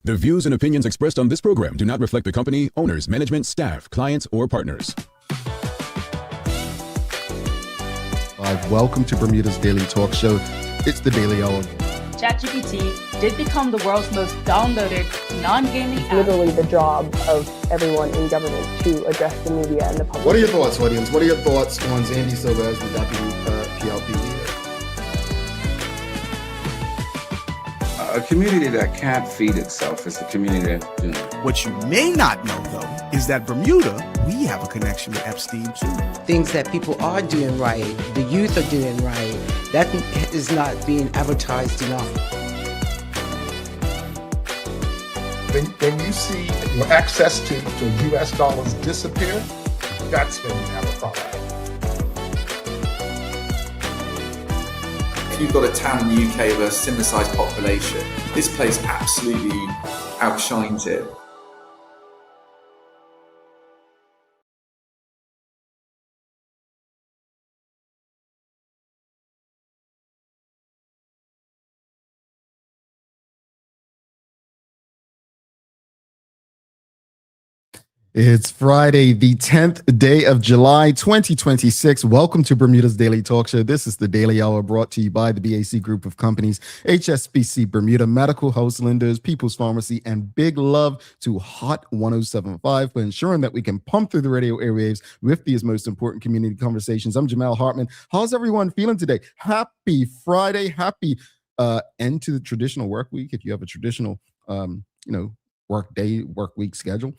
The views and opinions expressed on this program do not reflect the company, owners, management, staff, clients, or partners. Welcome to Bermuda's Daily Talk Show. It's the Daily Hour. ChatGPT did become the world's most downloaded non-gaming app. Literally the job of everyone in government to address the media and the public. What are your thoughts, audience? What are your thoughts on Zandy Silva as the deputy PLP leader? A community that can't feed itself is a community that, What you may not know, though, is that Bermuda, we have a connection with Epstein, too. Things that people are doing right, the youth are doing right, that is not being advertised enough. When you see access to U.S. dollars disappear, that's when you have a problem. You've got a town in the UK with a similar sized population. This place absolutely outshines it. It's Friday, the 10th day of July, 2026. Welcome to Bermuda's Daily Talk Show. This is the Daily Hour brought to you by the BAC Group of Companies, HSBC Bermuda, Medical House Lenders, People's Pharmacy, and big love to Hot 107.5 for ensuring that we can pump through the radio airwaves with these most important community conversations. I'm Jamal Hartman. How's everyone feeling today? Happy Friday. Happy end to the traditional work week. If you have a traditional, work day, work week schedule.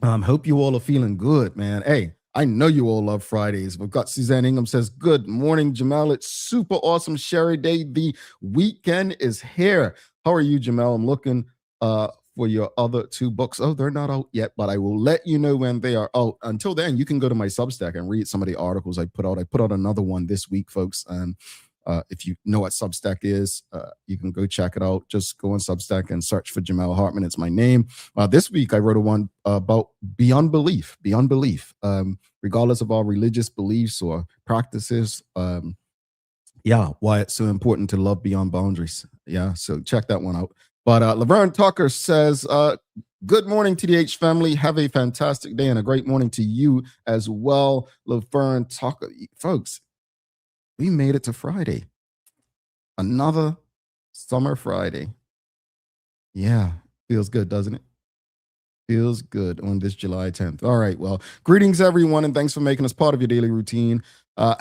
Hope you all are feeling good, man. Hey, I know you all love Fridays. We've got Suzanne Ingham says, good morning, Jamal. It's super awesome Sherry Day. The weekend is here. How are you, Jamal? I'm looking for your other two books. Oh, they're not out yet, but I will let you know when they are out. Until then, you can go to my Substack and read some of the articles I put out. I put out another one this week, folks. If you know what Substack is, you can go check it out. Just go on Substack and search for Jamal Hartman. It's my name. This week, I wrote a one about beyond belief, regardless of our religious beliefs or practices. Why it's so important to love beyond boundaries. Yeah, so check that one out. But Laverne Tucker says, good morning, TDH family. Have a fantastic day and a great morning to you as well, Laverne Tucker. Folks, we made it to Friday. Another summer Friday. Yeah, feels good, doesn't it? Feels good on this July 10th. All right, well, greetings, everyone, and thanks for making us part of your daily routine.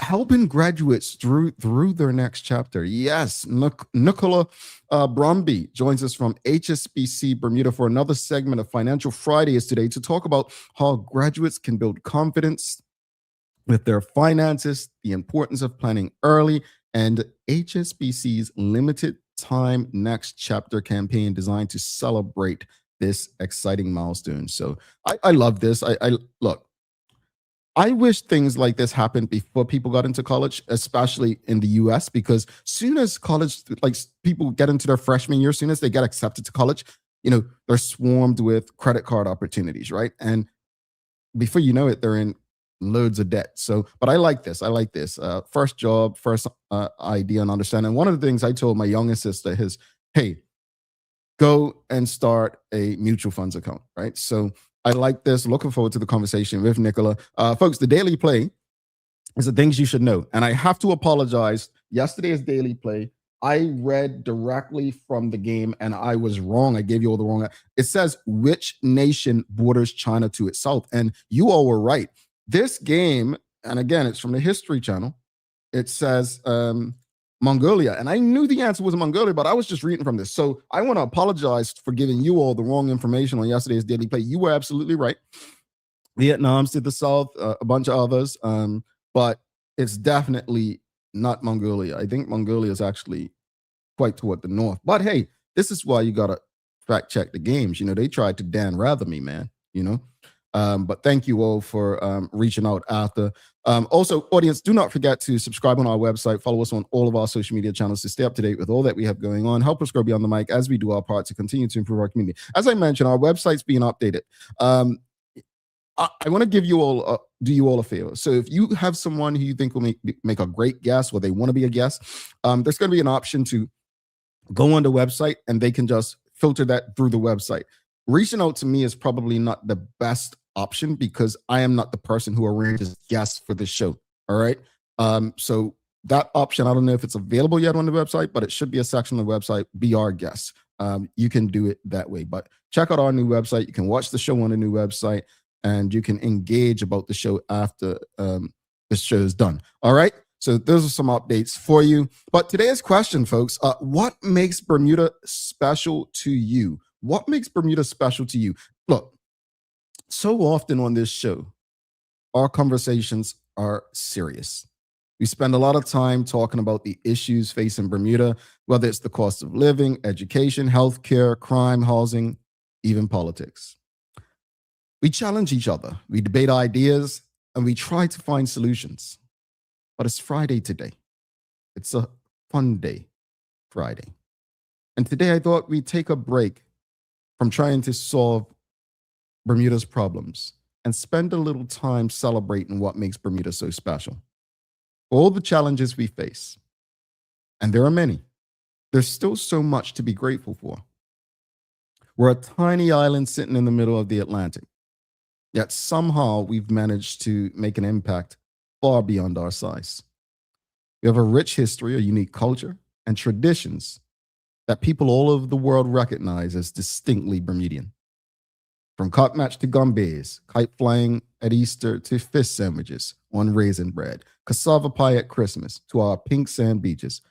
Helping graduates through their next chapter. Yes, Nicola Bromby joins us from HSBC Bermuda for another segment of Financial Fridays today to talk about how graduates can build confidence with their finances, the importance of planning early, and HSBC's limited time next chapter campaign designed to celebrate this exciting milestone. So I love this. I wish things like this happened before people got into college, especially in the US, because soon as college, like people get into their freshman year, soon as they get accepted to college, they're swarmed with credit card opportunities, right? And before you know it, they're in loads of debt. So, but I like this. First job, first idea and understanding. One of the things I told my youngest sister is, hey, go and start a mutual funds account, right? So I like this. Looking forward to the conversation with Nicola. Folks, the Daily Play is the things you should know. And I have to apologize. Yesterday's Daily Play, I read directly from the game and I was wrong. I gave you all the wrong. It says, which nation borders China to its south? And you all were right. This game, and again, it's from the History Channel. It says Mongolia. And I knew the answer was Mongolia, but I was just reading from this. So I want to apologize for giving you all the wrong information on yesterday's Daily Play. You were absolutely right. Vietnam's to the south, a bunch of others. But it's definitely not Mongolia. I think Mongolia is actually quite toward the north. But hey, this is why you got to fact check the games. They tried to Dan Rather me, man, But thank you all for reaching out after. Also, audience, do not forget to subscribe on our website. Follow us on all of our social media channels to stay up to date with all that we have going on. Help us grow beyond the mic as we do our part to continue to improve our community. As I mentioned, our website's being updated. I want to give you all, do you all a favor. So if you have someone who you think will make a great guest or they want to be a guest, there's going to be an option to go on the website and they can just filter that through the website. Reaching out to me is probably not the best option because I am not the person who arranges guests for the show. All right. So that option, I don't know if it's available yet on the website, but it should be a section on the website, Be Our Guest. You can do it that way. But check out our new website. You can watch the show on the new website, and you can engage about the show after the show is done. All right. So those are some updates for you. But today's question, folks, what makes Bermuda special to you? What makes Bermuda special to you? Look, so often on this show, our conversations are serious. We spend a lot of time talking about the issues facing Bermuda, whether it's the cost of living, education, healthcare, crime, housing, even politics. We challenge each other, we debate ideas, and we try to find solutions. But it's Friday today. It's a fun day, Friday. And today I thought we'd take a break from trying to solve Bermuda's problems and spend a little time celebrating what makes Bermuda so special. All the challenges we face, and there are many, there's still so much to be grateful for. We're a tiny island sitting in the middle of the Atlantic, yet somehow we've managed to make an impact far beyond our size. We have a rich history, a unique culture, and traditions that people all over the world recognize as distinctly Bermudian. From cock match to gumbays, kite flying at Easter to fish sandwiches on raisin bread, cassava pie at Christmas to our pink sand beaches,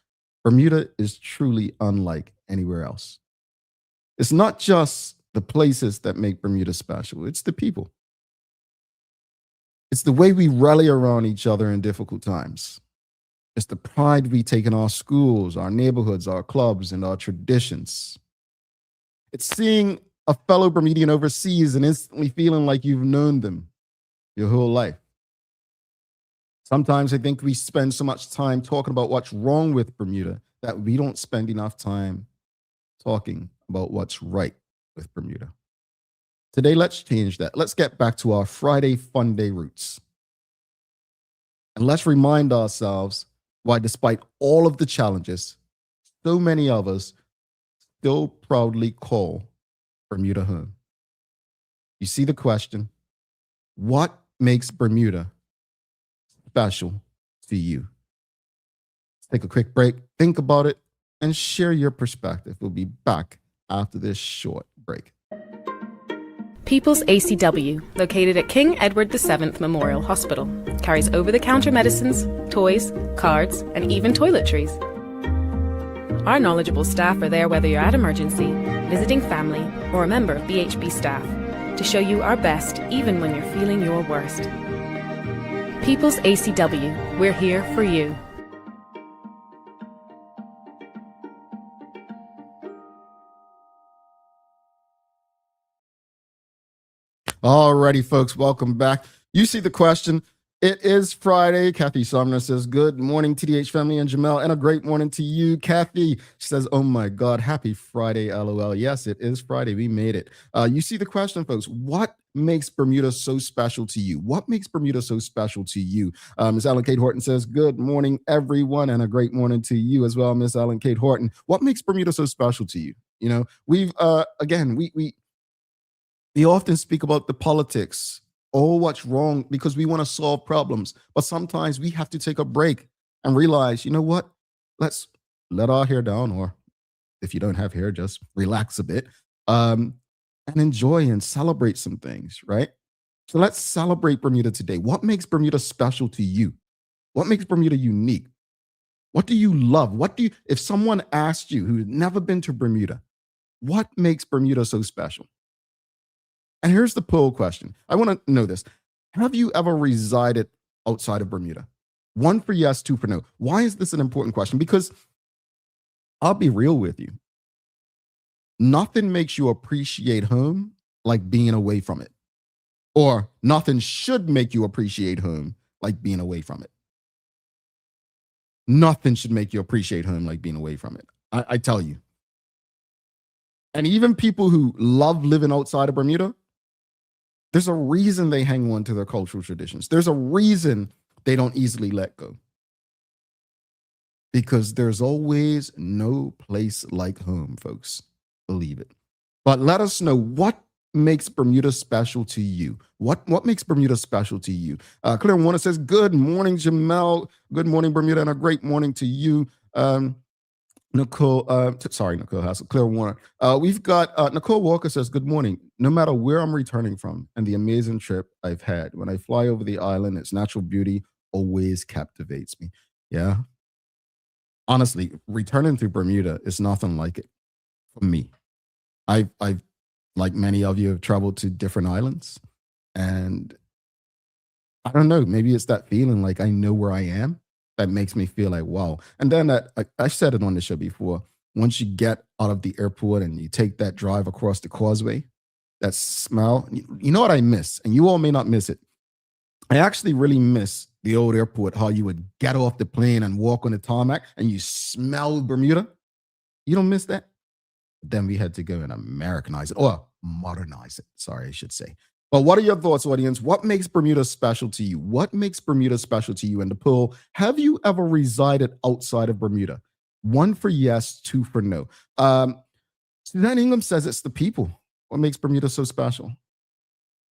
Bermuda is truly unlike anywhere else. It's not just the places that make Bermuda special, it's the people. It's the way we rally around each other in difficult times. It's the pride we take in our schools, our neighborhoods, our clubs, and our traditions. It's seeing a fellow Bermudian overseas and instantly feeling like you've known them your whole life. Sometimes I think we spend so much time talking about what's wrong with Bermuda that we don't spend enough time talking about what's right with Bermuda. Today, let's change that. Let's get back to our Friday Fun Day roots. And let's remind ourselves why, despite all of the challenges, so many of us still proudly call Bermuda home. You see the question, what makes Bermuda special to you? Let's take a quick break, think about it, and share your perspective. We'll be back after this short break. People's ACW, located at King Edward VII Memorial Hospital, carries over-the-counter medicines, toys, cards, and even toiletries. Our knowledgeable staff are there whether you're at emergency, visiting family, or a member of BHB staff, to show you our best even when you're feeling your worst. People's ACW, we're here for you. Alrighty, folks, welcome back. You see the question. It is Friday. Kathy Sumner says, good morning, TDH family and Jamel, and a great morning to you, Kathy. She says, oh my God, happy Friday, LOL. Yes, it is Friday. We made it. You see the question, folks. What makes Bermuda so special to you? What makes Bermuda so special to you? Ms. Ellen Kate Horton says, good morning, everyone, and a great morning to you as well, Ms. Ellen Kate Horton. What makes Bermuda so special to you? You know, we've, we often speak about the politics, what's wrong, because we want to solve problems. But sometimes we have to take a break and realize, you know what? Let's let our hair down, or if you don't have hair, just relax a bit and enjoy and celebrate some things, right? So let's celebrate Bermuda today. What makes Bermuda special to you? What makes Bermuda unique? What do you love? If someone asked you who's never been to Bermuda, what makes Bermuda so special? And here's the poll question. I want to know this. Have you ever resided outside of Bermuda? 1 for yes, 2 for no. Why is this an important question? Because I'll be real with you. Nothing makes you appreciate home like being away from it. Or nothing should make you appreciate home like being away from it. Nothing should make you appreciate home like being away from it. I tell you. And even people who love living outside of Bermuda, there's a reason they hang on to their cultural traditions. There's a reason they don't easily let go. Because there's always no place like home, folks. Believe it. But let us know what makes Bermuda special to you. What makes Bermuda special to you? Clear Warner says, good morning, Jamel. Good morning, Bermuda, and a great morning to you. Nicole, Nicole Hassel, Clear Warner. We've got Nicole Walker says, good morning. No matter where I'm returning from and the amazing trip I've had, when I fly over the island, its natural beauty always captivates me. Yeah. Honestly, returning to Bermuda is nothing like it for me. I've like many of you have traveled to different islands, and I don't know, maybe it's that feeling like I know where I am that makes me feel like, wow. And then I said it on the show before, once you get out of the airport and you take that drive across the causeway, that smell, you know what I miss? And you all may not miss it. I actually really miss the old airport, how you would get off the plane and walk on the tarmac and you smell Bermuda. You don't miss that? Then we had to go and Americanize it, or modernize it. Sorry, I should say. But what are your thoughts, audience? What makes Bermuda special to you? What makes Bermuda special to you? And the poll, have you ever resided outside of Bermuda? 1 for yes, 2 for no. Suzanne Ingham says it's the people. What makes Bermuda so special?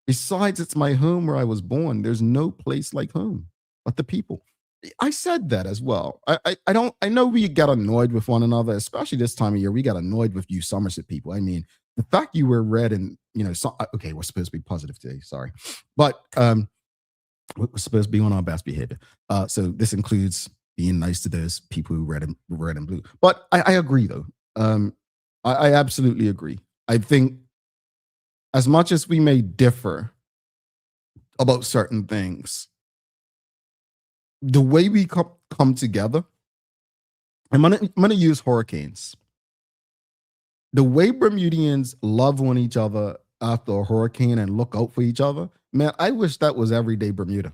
Besides, it's my home where I was born. There's no place like home, but the people. I said that as well. I know we get annoyed with one another, especially this time of year. We got annoyed with you Somerset people. I mean, the fact you wear red and, okay, we're supposed to be positive today. Sorry. But we're supposed to be on our best behavior. So this includes being nice to those people who red and blue. But I agree, though. I absolutely agree. I think as much as we may differ about certain things, the way we come together, I'm gonna use hurricanes. The way Bermudians love on each other after a hurricane and look out for each other, man, I wish that was everyday Bermuda.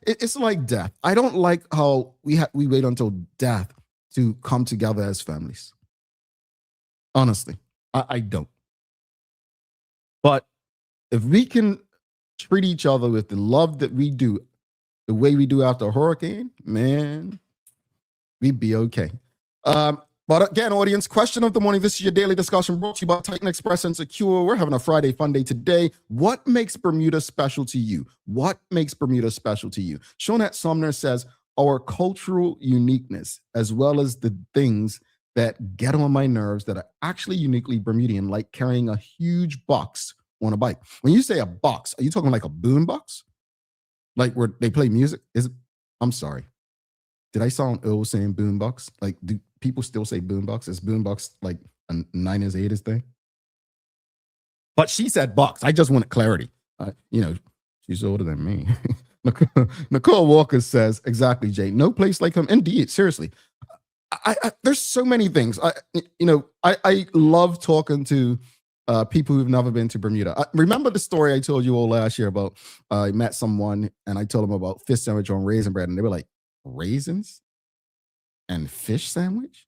It's like death. I don't like how we wait until death to come together as families. Honestly, I don't. But if we can treat each other with the love that we do, the way we do after a hurricane, man, we'd be okay. But again, audience, question of the morning. This is your daily discussion brought to you by Titan Express and Secure. We're having a Friday fun day today. What makes Bermuda special to you? What makes Bermuda special to you? Shonette Sumner says, our cultural uniqueness, as well as the things that get on my nerves that are actually uniquely Bermudian, like carrying a huge box on a bike. When you say a box, are you talking like a boom box? Like where they play music? I'm sorry. Did I sound ill saying boombox? Like, do people still say boombox? Is boombox like a 9s, 8s thing? But she said box. I just wanted clarity. She's older than me. Nicole Walker says, exactly, Jay. No place like home. Indeed, seriously. There's so many things. I love talking to people who've never been to Bermuda. Remember the story I told you all last year about I met someone and I told them about fish sandwich on raisin bread, and they were like, raisins and fish sandwich?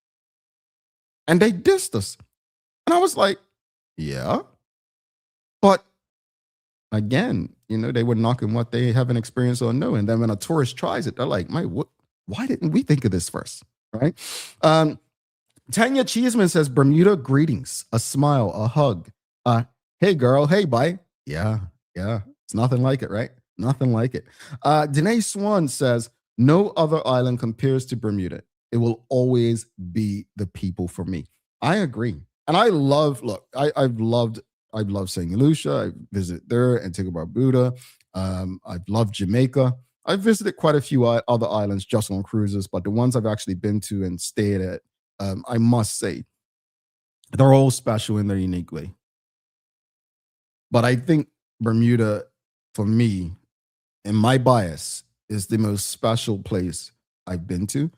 And they dissed us. And I was like, yeah. But again, they were knocking what they haven't experienced or know. And then when a tourist tries it, they're like, why didn't we think of this first? Right? Tanya Cheeseman says, Bermuda greetings, a smile, a hug. Hey girl, hey bye. Yeah. It's nothing like it, right? Nothing like it. Danae Swan says, no other island compares to Bermuda. It will always be the people for me. I agree. And I've loved St. Lucia. I visited there, Antigua Barbuda. I've loved Jamaica. I've visited quite a few other islands just on cruises, but the ones I've actually been to and stayed at, I must say, they're all special in their unique way. But I think Bermuda, for me, in my bias, is the most special place I've been to.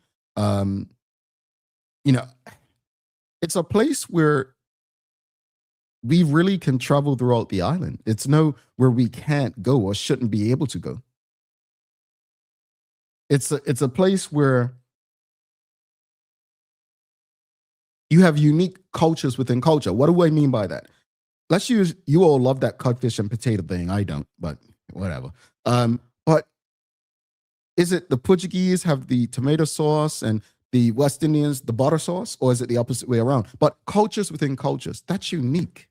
It's a place where we really can travel throughout the island. It's where we can't go or shouldn't be able to go. It's a place where you have unique cultures within culture. What do I mean by that? Let's use, you all love that codfish and potato thing. I don't, but whatever. But is it the Portuguese have the tomato sauce and the West Indians the butter sauce, or is it the opposite way around? But cultures within cultures, that's unique.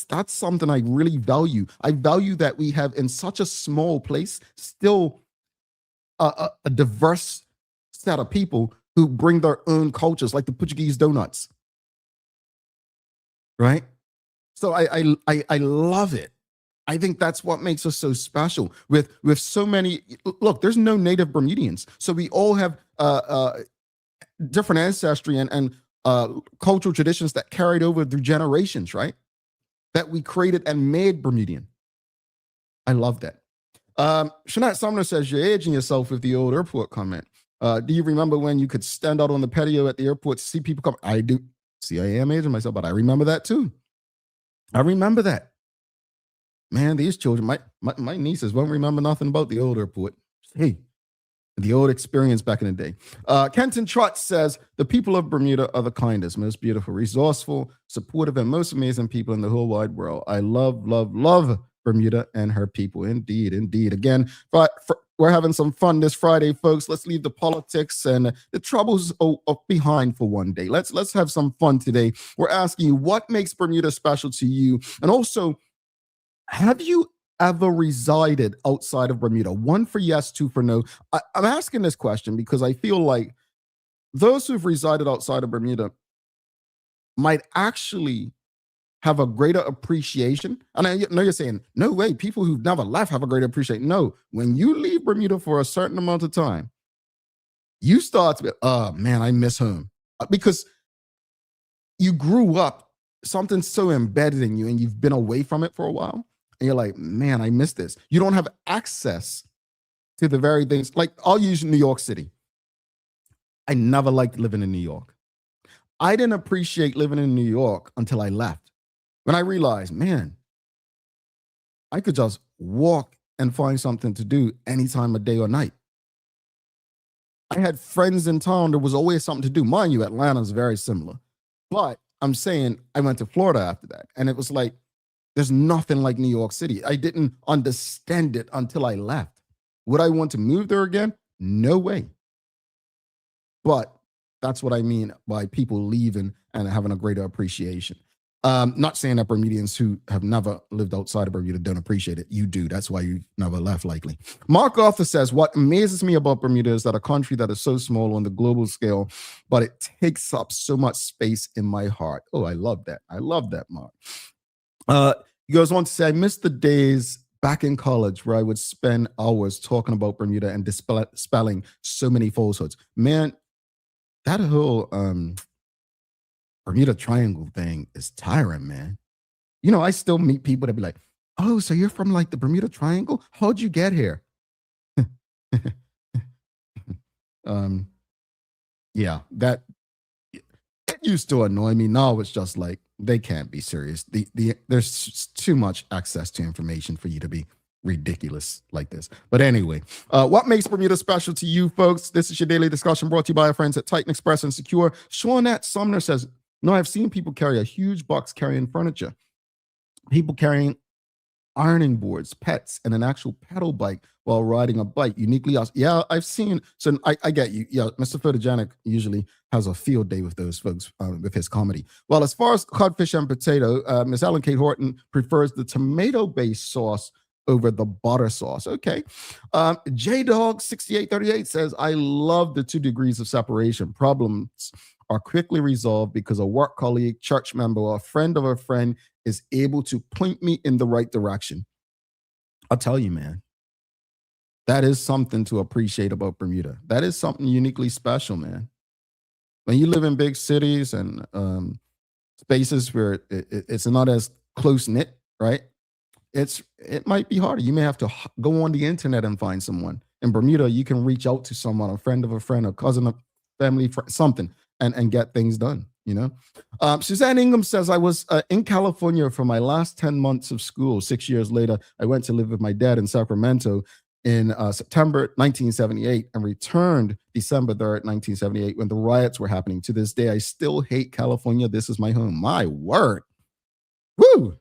That's something I really value. I value that we have in such a small place still a diverse set of people who bring their own cultures, like the Portuguese donuts, right? So I love it. I think that's what makes us so special. With so many, look, there's no native Bermudians, so we all have different ancestry and cultural traditions that carried over through generations, right? That we created and made Bermudian. I love that. Shanat Sumner says, you're aging yourself with the old airport comment. Do you remember when you could stand out on the patio at the airport to see people come? I do. See, I am aging myself, but I remember that too. I remember that. Man, these children, my nieces won't remember nothing about the old airport. Hey, the old experience back in the day. Kenton Trotz says, the people of Bermuda are the kindest, most beautiful, resourceful, supportive, and most amazing people in the whole wide world. I love, love, love Bermuda and her people. Indeed, indeed. Again, we're having some fun this Friday, folks. Let's leave the politics and the troubles behind for one day. Let's have some fun today. We're asking you, what makes Bermuda special to you? And also, have you ever resided outside of Bermuda? 1 for yes, 2 for no. I'm asking this question because I feel like those who've resided outside of Bermuda might actually have a greater appreciation. And I know you're saying, no way, people who've never left have a greater appreciation. No, when you leave Bermuda for a certain amount of time, you start to be, oh man, I miss home. Because you grew up, something's so embedded in you and you've been away from it for a while. And you're like, man, I miss this. You don't have access to the very things. Like, I'll use New York City. I never liked living in New York. I didn't appreciate living in New York until I left. When I realized, man, I could just walk and find something to do any time of day or night. I had friends in town. There was always something to do. Mind you, Atlanta's very similar. But I'm saying I went to Florida after that. And it was like, there's nothing like New York City. I didn't understand it until I left. Would I want to move there again? No way. But that's what I mean by people leaving and having a greater appreciation. Not saying that Bermudians who have never lived outside of Bermuda don't appreciate it. You do. That's why you never left, likely. Mark Arthur says, what amazes me about Bermuda is that a country that is so small on the global scale, but it takes up so much space in my heart. Oh, I love that. I love that, Mark. He goes on to say, I miss the days back in college where I would spend hours talking about Bermuda and dispelling so many falsehoods. Man, that whole Bermuda Triangle thing is tiring, man. You know, I still meet people that be like, oh, so you're from like the Bermuda Triangle? How'd you get here? Yeah, that it used to annoy me. Now it's just like, they can't be serious. There's too much access to information for you to be ridiculous like this. But anyway, what makes Bermuda special to you, folks? This is your daily discussion brought to you by our friends at Titan Express and Secure. Shawnette Sumner says, no, I've seen people carry a huge box carrying furniture. People carrying ironing boards, pets, and an actual pedal bike while riding a bike. Uniquely awesome. Yeah, I've seen. So I get you. Yeah, Mr. Photogenic usually has a field day with those folks with his comedy. Well, as far as codfish and potato, Miss Ellen Kate Horton prefers the tomato-based sauce over the butter sauce. Okay. JDog6838 says, I love the 2 degrees of separation. Problems are quickly resolved because a work colleague, church member, or a friend of a friend is able to point me in the right direction. I'll tell you, man, that is something to appreciate about Bermuda. That is something uniquely special, man. When you live in big cities and spaces where it's not as close-knit, right? It might be harder. You may have to go on the internet and find someone. In Bermuda, you can reach out to someone, a friend of a friend, a cousin, a family friend, something, and get things done, you know? Suzanne Ingham says, I was in California for my last 10 months of school. 6 years later, I went to live with my dad in Sacramento in September 1978 and returned December 3rd, 1978 when the riots were happening. To this day, I still hate California. This is my home. My word. Woo!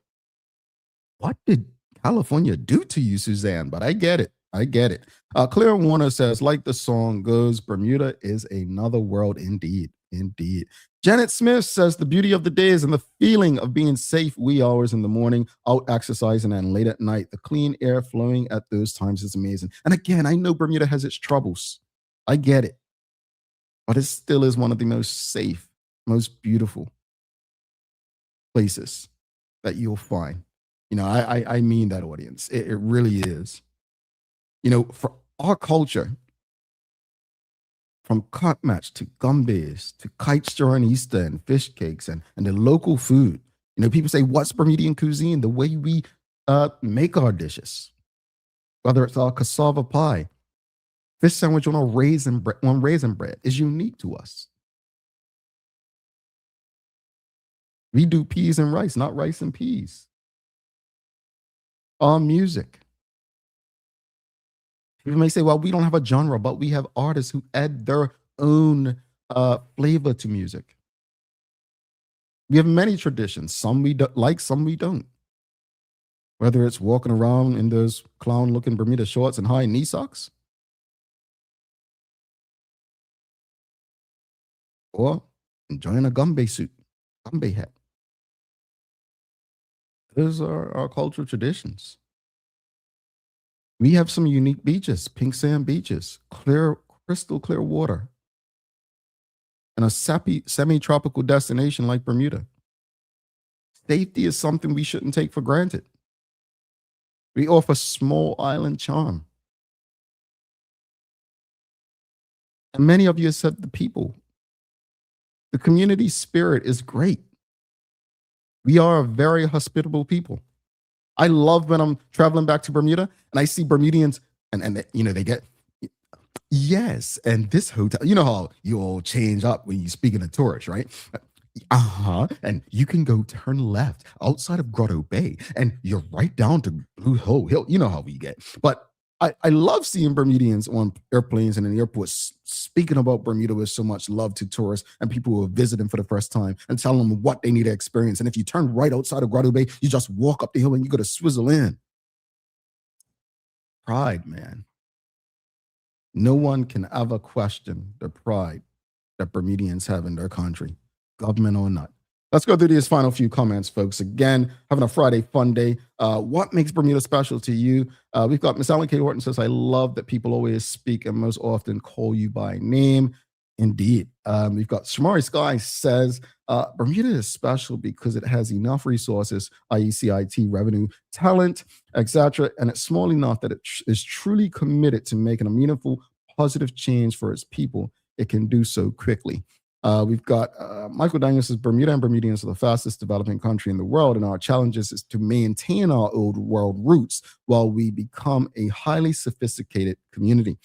What did California do to you, Suzanne? But I get it. I get it. Claire Warner says, like the song goes, Bermuda is another world indeed. Indeed. Janet Smith says the beauty of the day is in the feeling of being safe wee hours in the morning, out exercising, and late at night. The clean air flowing at those times is amazing. And again, I know Bermuda has its troubles. I get it. But it still is one of the most safe, most beautiful places that you'll find. You know, I mean that, audience. It really is. You know, for our culture, from cut match to gumbies to kite straw and Easter and fish cakes and the local food. You know, people say, what's Bermudian cuisine? The way we make our dishes, whether it's our cassava pie, fish sandwich on raisin bread is unique to us. We do peas and rice, not rice and peas. Our music. People may say, well, we don't have a genre, but we have artists who add their own flavor to music. We have many traditions. Some we like, some we don't. Whether it's walking around in those clown-looking Bermuda shorts and high knee socks, or enjoying a Gumby suit, Gumby hat. Those are our cultural traditions. We have some unique beaches, pink sand beaches, clear, crystal clear water, and a semi-tropical destination like Bermuda. Safety is something we shouldn't take for granted. We offer small island charm. And many of you have said the people. The community spirit is great. We are a very hospitable people. I love when I'm traveling back to Bermuda and I see Bermudians and you know, they get, yes, and this hotel, you know how you all change up when you're speaking to tourists, right? And you can go turn left outside of Grotto Bay and you're right down to Blue Hole Hill. You know how we get. But I love seeing Bermudians on airplanes and in airports speaking about Bermuda with so much love to tourists and people who are visiting for the first time and telling them what they need to experience. And if you turn right outside of Grotto Bay, you just walk up the hill and you got to swizzle in. Pride, man. No one can ever question the pride that Bermudians have in their country, government or not. Let's go through these final few comments, folks. Again, having a Friday fun day. What makes Bermuda special to you? We've got Miss Ellen K. Horton says, I love that people always speak and most often call you by name. Indeed. We've got Shamari Sky says, Bermuda is special because it has enough resources, i.e. CIT, revenue, talent, etc. And it's small enough that it is truly committed to making a meaningful, positive change for its people. It can do so quickly. We've got Michael Daniels says, Bermuda and Bermudians are the fastest developing country in the world, and our challenges is to maintain our old world roots while we become a highly sophisticated community.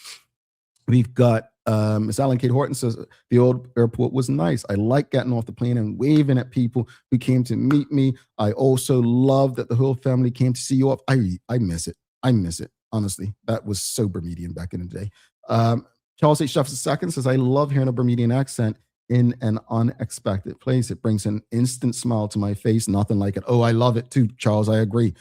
We've got Ms. Alan Kate Horton says, the old airport was nice. I like getting off the plane and waving at people who came to meet me. I also love that the whole family came to see you off. I miss it. I miss it. Honestly, that was so Bermudian back in the day. Charles H. Jefferson II says, I love hearing a Bermudian accent in an unexpected place. It brings an instant smile to my face. Nothing like it. Oh, I love it too, Charles. I agree.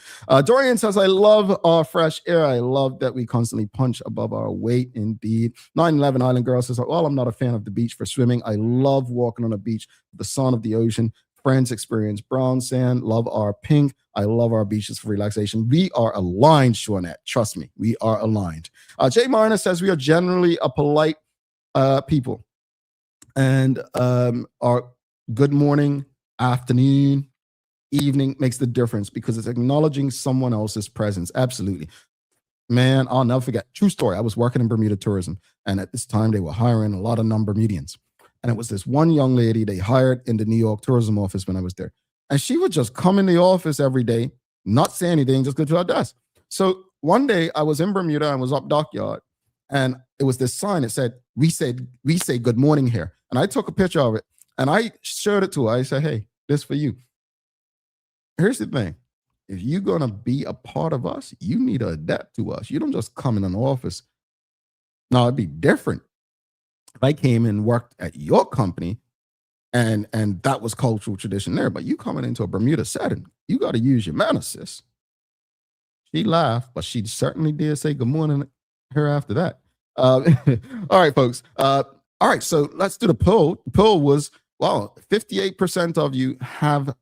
Dorian says, I love our fresh air. I love that we constantly punch above our weight. Indeed. 9/11 Island Girl says, well, I'm not a fan of the beach for swimming. I love walking on a beach, the sun of the ocean. Friends experience brown sand. Love our pink. I love our beaches for relaxation. We are aligned, Shawnette. Trust me, we are aligned. Jay Marner says, we are generally a polite people. And our good morning, afternoon, evening makes the difference because it's acknowledging someone else's presence. Absolutely. Man, I'll never forget. True story. I was working in Bermuda tourism, and at this time they were hiring a lot of non-Bermudians. And it was this one young lady they hired in the New York tourism office when I was there. And she would just come in the office every day, not say anything, just go to her desk. So one day I was in Bermuda, I was up dockyard, and it was this sign that said, we say good morning here. And I took a picture of it and I showed it to her. I said, hey, this for you. Here's the thing. If you're going to be a part of us, you need to adapt to us. You don't just come in an office. Now, it'd be different if I came and worked at your company and that was cultural tradition there. But you coming into a Bermuda setting, you got to use your manners, sis. She laughed, but she certainly did say good morning her after that. All right, folks. All right, so let's do the poll. The poll was, Well, 58% of you have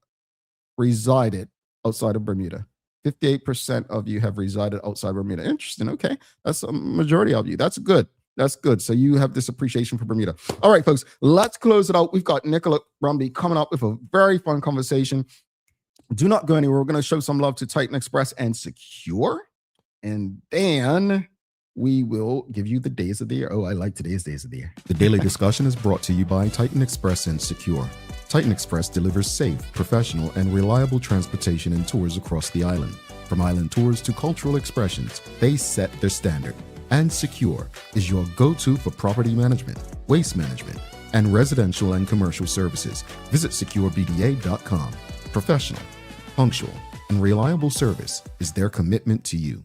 resided outside of Bermuda. 58% of you have resided outside Bermuda. Interesting. Okay. That's a majority of you. That's good. That's good. So you have this appreciation for Bermuda. All right, folks, let's close it out. We've got Nicola Bromby coming up with a very fun conversation. Do not go anywhere. We're going to show some love to Titan Express and Secure. And then we will give you the days of the year. Oh, I like today's days of the year. The daily discussion is brought to you by Titan Express and Secure. Titan Express delivers safe, professional, and reliable transportation and tours across the island. From island tours to cultural expressions, they set their standard. And Secure is your go-to for property management, waste management, and residential and commercial services. Visit securebda.com. Professional, punctual, and reliable service is their commitment to you.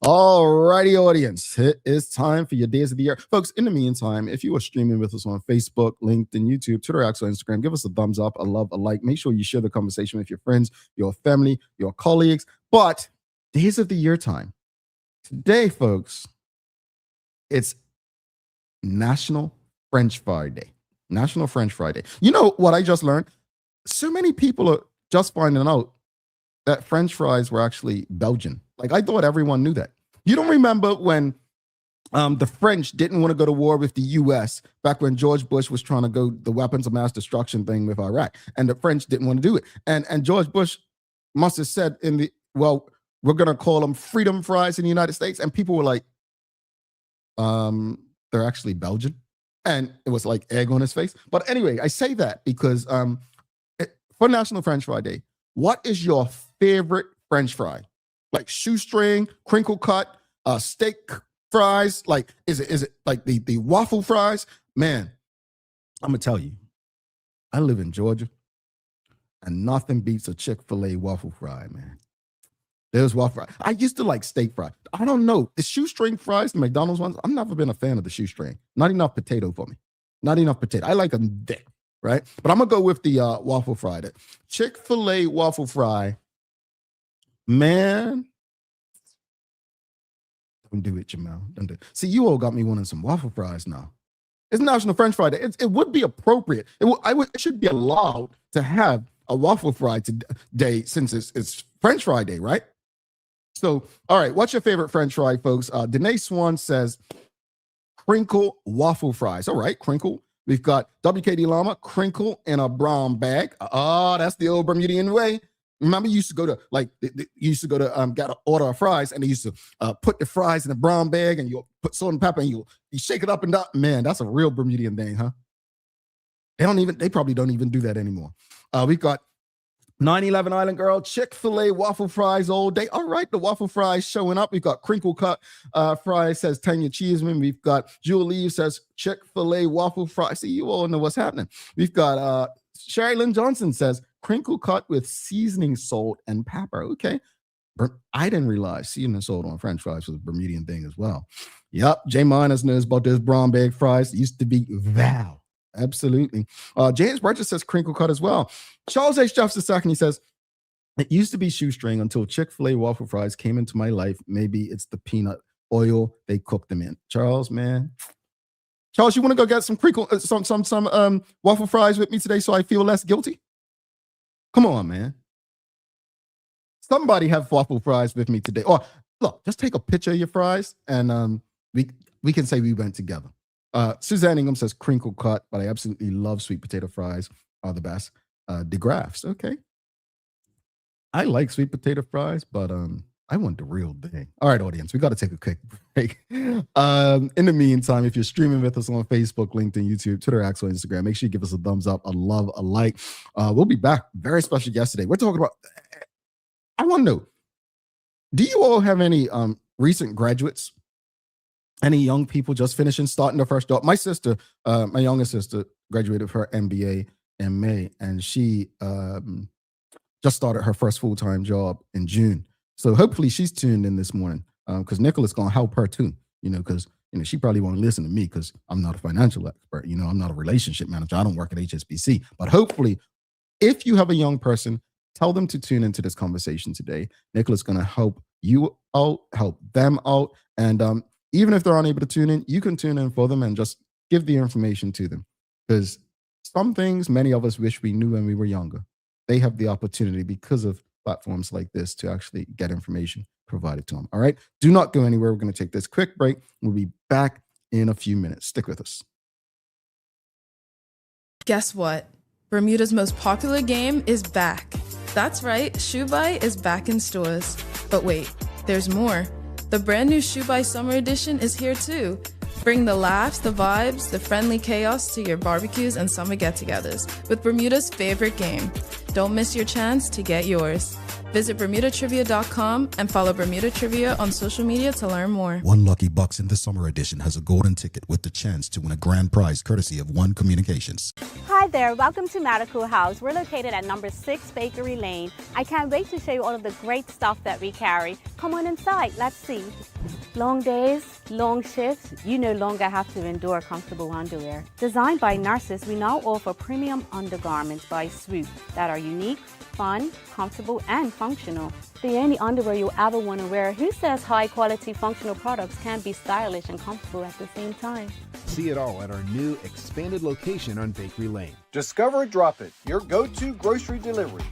All righty, audience. It is time for your days of the year. Folks, in the meantime, if you are streaming with us on Facebook, LinkedIn, YouTube, Twitter, X, or Instagram, give us a thumbs up, a love, a like. Make sure you share the conversation with your friends, your family, your colleagues. But days of the year time. Today, folks, it's National French Fry Day. National French Fry Day. You know what I just learned? So many people are just finding out that French fries were actually Belgian. Like, I thought everyone knew that. You don't remember when the French didn't want to go to war with the U.S. back when George Bush was trying to go the weapons of mass destruction thing with Iraq, and the French didn't want to do it. And George Bush must have said we're going to call them freedom fries in the United States. And people were like, they're actually Belgian. And it was like egg on his face. But anyway, I say that because for National French Fry Day, what is your favorite French fry? Like shoestring, crinkle cut, steak fries? Like, is it like the waffle fries? Man, I'm going to tell you, I live in Georgia, and nothing beats a Chick-fil-A waffle fry, man. There's waffle fry. I used to like steak fry. I don't know. The shoestring fries, the McDonald's ones, I've never been a fan of the shoestring. Not enough potato for me. Not enough potato. I like them thick, right? But I'm going to go with the waffle fry. The Chick-fil-A waffle fry, man. Don't do it, Jamal. Don't do it. See, you all got me wanting some waffle fries now. It's National French Fry Day. It would be appropriate. It should be allowed to have a waffle fry today since it's French Fry Day, right? So, all right, what's your favorite French fry, folks? Danae Swan says crinkle waffle fries. All right, crinkle. We've got WKD Llama, crinkle in a brown bag. Oh, that's the old Bermudian way. Remember, you used to go to get an order of fries, and they used to put the fries in a brown bag, and you put salt and pepper, and you shake it up and down. Man, that's a real Bermudian thing, huh? They probably don't even do that anymore. We've got 9/11 Island Girl, Chick-fil-A waffle fries all day. All right, the waffle fries showing up. We've got crinkle cut fries, says Tanya Cheeseman. We've got Jewel Eve says Chick-fil-A waffle fries. See, you all know what's happening. We've got Sherry Lynn Johnson says crinkle cut with seasoning salt and pepper. Okay. I didn't realize seasoning salt on French fries was a Bermudian thing as well. Yep. Jay Miners knows about those brown bag fries. It used to be Val. Absolutely. James Burgess says crinkle cut as well. Charles H. Jeffs II, he says, it used to be shoestring until Chick-fil-A waffle fries came into my life. Maybe it's the peanut oil they cook them in. Charles, man. Charles, you want to go get some crinkle, some waffle fries with me today so I feel less guilty? Come on, man. Somebody have waffle fries with me today. Or look, just take a picture of your fries and we can say we went together. Suzanne Ingham says crinkle cut, but I absolutely love sweet potato fries. Are the best. DeGraffs, okay. I like sweet potato fries, but I want the real thing. All right, audience, we got to take a quick break. In the meantime, if you're streaming with us on Facebook, LinkedIn, YouTube, Twitter, X, or Instagram, make sure you give us a thumbs up, a love, a like. We'll be back. Very special guest today. We're talking about, I want to know, do you all have any recent graduates? Any young people just finishing, starting their first job? My sister, my youngest sister, graduated her MBA in May, and she just started her first full-time job in June. So hopefully she's tuned in this morning because Nicola's going to help her too, because she probably won't listen to me because I'm not a financial expert. I'm not a relationship manager. I don't work at HSBC. But hopefully, if you have a young person, tell them to tune into this conversation today. Nicola's going to help you out, help them out, and even if they're unable to tune in, you can tune in for them and just give the information to them. Because Some things many of us wish we knew when we were younger. They have the opportunity because of platforms like this to actually get information provided to them. All right. Do not go anywhere. We're going to take this quick break. We'll be back in a few minutes. Stick with us. Guess what? Bermuda's most popular game is back. That's right, ShoeBuy is back in stores. But wait, there's more. The brand new ShoeBuy Summer Edition is here too. Bring the laughs, the vibes, the friendly chaos to your barbecues and summer get-togethers with Bermuda's favorite game. Don't miss your chance to get yours. Visit BermudaTrivia.com and follow Bermuda Trivia on social media to learn more. One lucky box in the summer edition has a golden ticket with the chance to win a grand prize courtesy of One Communications. Hi there, welcome to Medical House. We're located at number 6 Bakery Lane. I can't wait to show you all of the great stuff that we carry. Come on inside, let's see. Long days, long shifts, you no longer have to endure comfortable underwear. Designed by nurses, we now offer premium undergarments by Swoop that are unique, fun, comfortable, and functional. The only underwear you'll ever want to wear. Who says high-quality functional products can't be stylish and comfortable at the same time? See it all at our new expanded location on Bakery Lane. Discover Drop It, your go-to grocery delivery.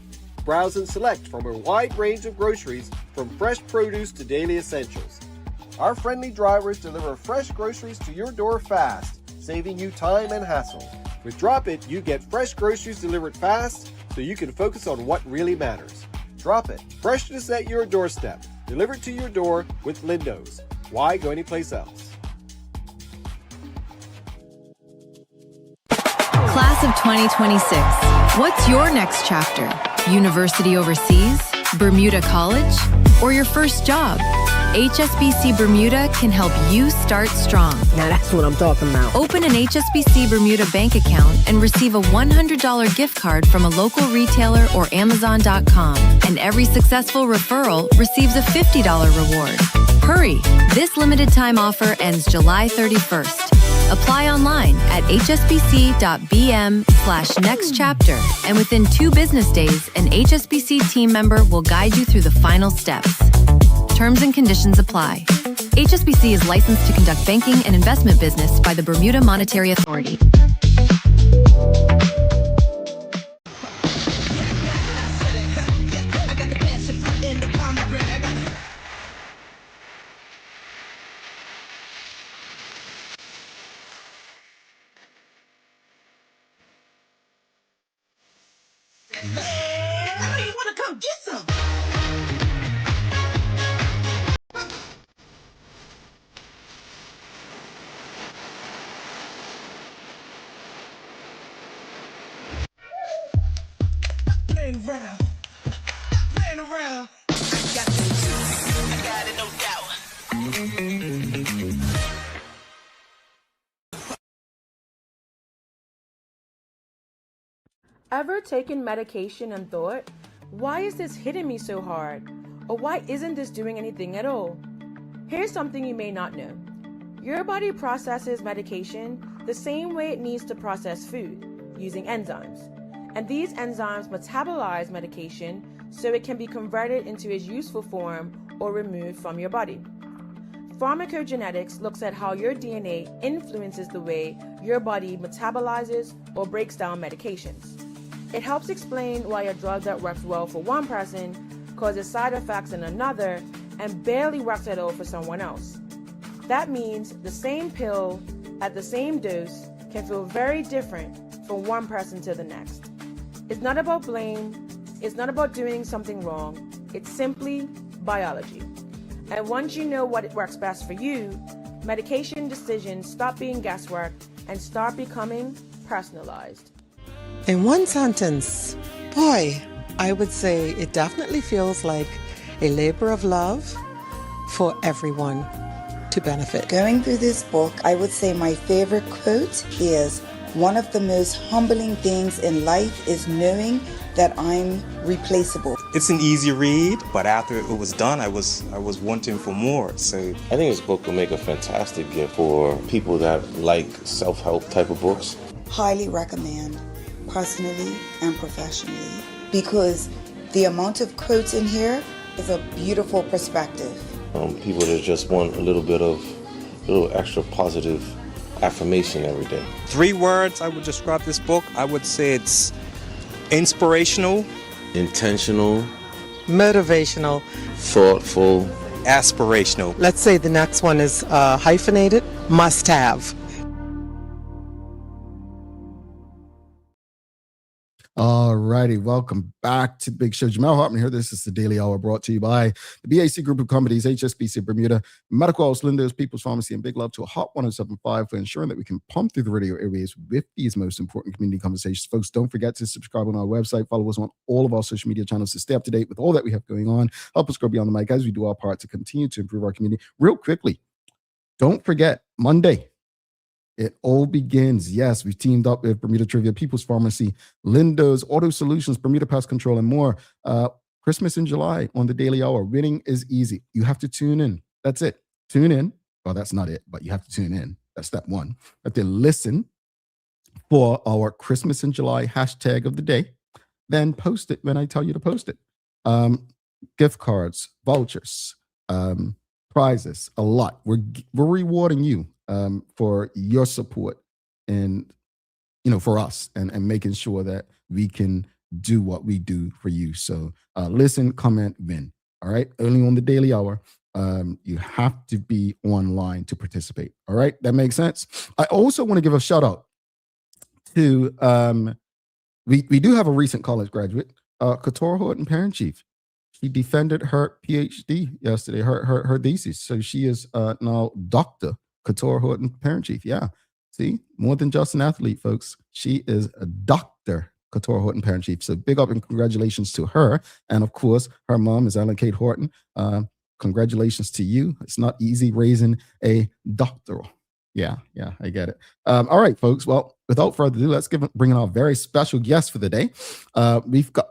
Browse and select from a wide range of groceries, from fresh produce to daily essentials. Our friendly drivers deliver fresh groceries to your door fast, saving you time and hassle. With Drop It, you get fresh groceries delivered fast, so you can focus on what really matters. Drop It. Freshness at your doorstep. Delivered to your door with Lindo's. Why go anyplace else? Class of 2026. What's your next chapter? University overseas? Bermuda College? Or your first job? HSBC Bermuda can help you start strong. Now that's what I'm talking about. Open an HSBC Bermuda bank account and receive a $100 gift card from a local retailer or Amazon.com. And every successful referral receives a $50 reward. Hurry! This limited time offer ends July 31st. Apply online at hsbc.bm/nextchapter, and within 2 business days, an HSBC team member will guide you through the final steps. Terms and conditions apply. HSBC is licensed to conduct banking and investment business by the Bermuda Monetary Authority. I know you want to come get some. Playing around. Playing around. I got it, no doubt. Ever taken medication and thought, why is this hitting me so hard? Or why isn't this doing anything at all? Here's something you may not know. Your body processes medication the same way it needs to process food, using enzymes. And these enzymes metabolize medication so it can be converted into its useful form or removed from your body. Pharmacogenetics looks at how your DNA influences the way your body metabolizes or breaks down medications. It helps explain why a drug that works well for one person causes side effects in another and barely works at all for someone else. That means the same pill at the same dose can feel very different from one person to the next. It's not about blame, it's not about doing something wrong, it's simply biology. And once you know what works best for you, medication decisions stop being guesswork and start becoming personalized. In one sentence, boy, I would say it definitely feels like a labor of love for everyone to benefit. Going through this book, I would say my favorite quote is, "One of the most humbling things in life is knowing that I'm replaceable." It's an easy read, but after it was done, I was wanting for more. So I think this book will make a fantastic gift for people that like self-help type of books. Highly recommend, personally and professionally, because the amount of quotes in here is a beautiful perspective. People that just want a little extra positive affirmation every day. 3 words I would describe this book. I would say it's inspirational, Intentional, Motivational. thoughtful. aspirational. Let's say the next one is hyphenated. Must have. All righty, welcome back to the Big Show. Jamal Hartman here. This is the Daily Hour brought to you by the BAC Group of Companies, HSBC Bermuda, Medical House, Linda's, People's Pharmacy, and big love to a Hot 107.5 for ensuring that we can pump through the radio airwaves with these most important community conversations. Folks, don't forget to subscribe on our website. Follow us on all of our social media channels to stay up to date with all that we have going on. Help us grow beyond the mic as we do our part to continue to improve our community. Real quickly, don't forget, Monday, it all begins. Yes, we've teamed up with Bermuda Trivia, People's Pharmacy, Lindo's, Auto Solutions, Bermuda Pest Control, and more. Christmas in July on the Daily Hour. Winning is easy. You have to tune in. That's it. Tune in. Well, that's not it, but you have to tune in. That's step one. You have to listen for our Christmas in July hashtag of the day. Then post it when I tell you to post it. Gift cards, vouchers, prizes, a lot. We're rewarding you for your support and for us and making sure that we can do what we do for you. So listen, comment, win. All right. Early on the Daily Hour, you have to be online to participate. All right. That makes sense. I also want to give a shout out to we do have a recent college graduate, Katora Horton, parent chief. She defended her PhD yesterday, her thesis. So she is now Dr. Katora Horton, parent chief. Yeah. See, more than just an athlete, folks. She is a Dr. Katora Horton, parent chief. So big up and congratulations to her. And of course, her mom is Ellen Kate Horton. Congratulations to you. It's not easy raising a doctoral. Yeah, I get it. All right, folks. Well, without further ado, let's bring in our very special guest for the day. We've got,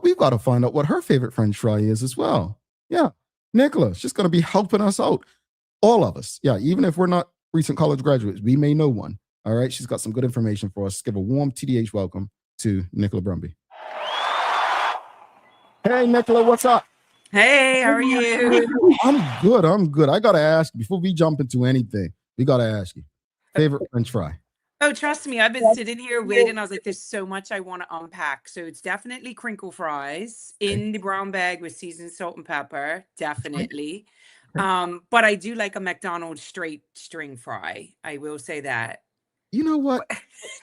we've got to find out what her favorite French fry is as well. Yeah, Nicola, she's going to be helping us out. All of us. Yeah, even if we're not recent college graduates, we may know one. All right, she's got some good information for us. Give a warm TDH welcome to Nicola Bromby. Hey, Nicola, what's up? Hey, how are you? I'm good. I got to ask, before we jump into anything, we got to ask you, favorite French fry? Oh, trust me, I've been sitting here waiting. I was like, there's so much I want to unpack. So it's definitely crinkle fries in the brown bag with seasoned salt and pepper. Definitely. But I do like a McDonald's straight string fry. I will say that. You know what?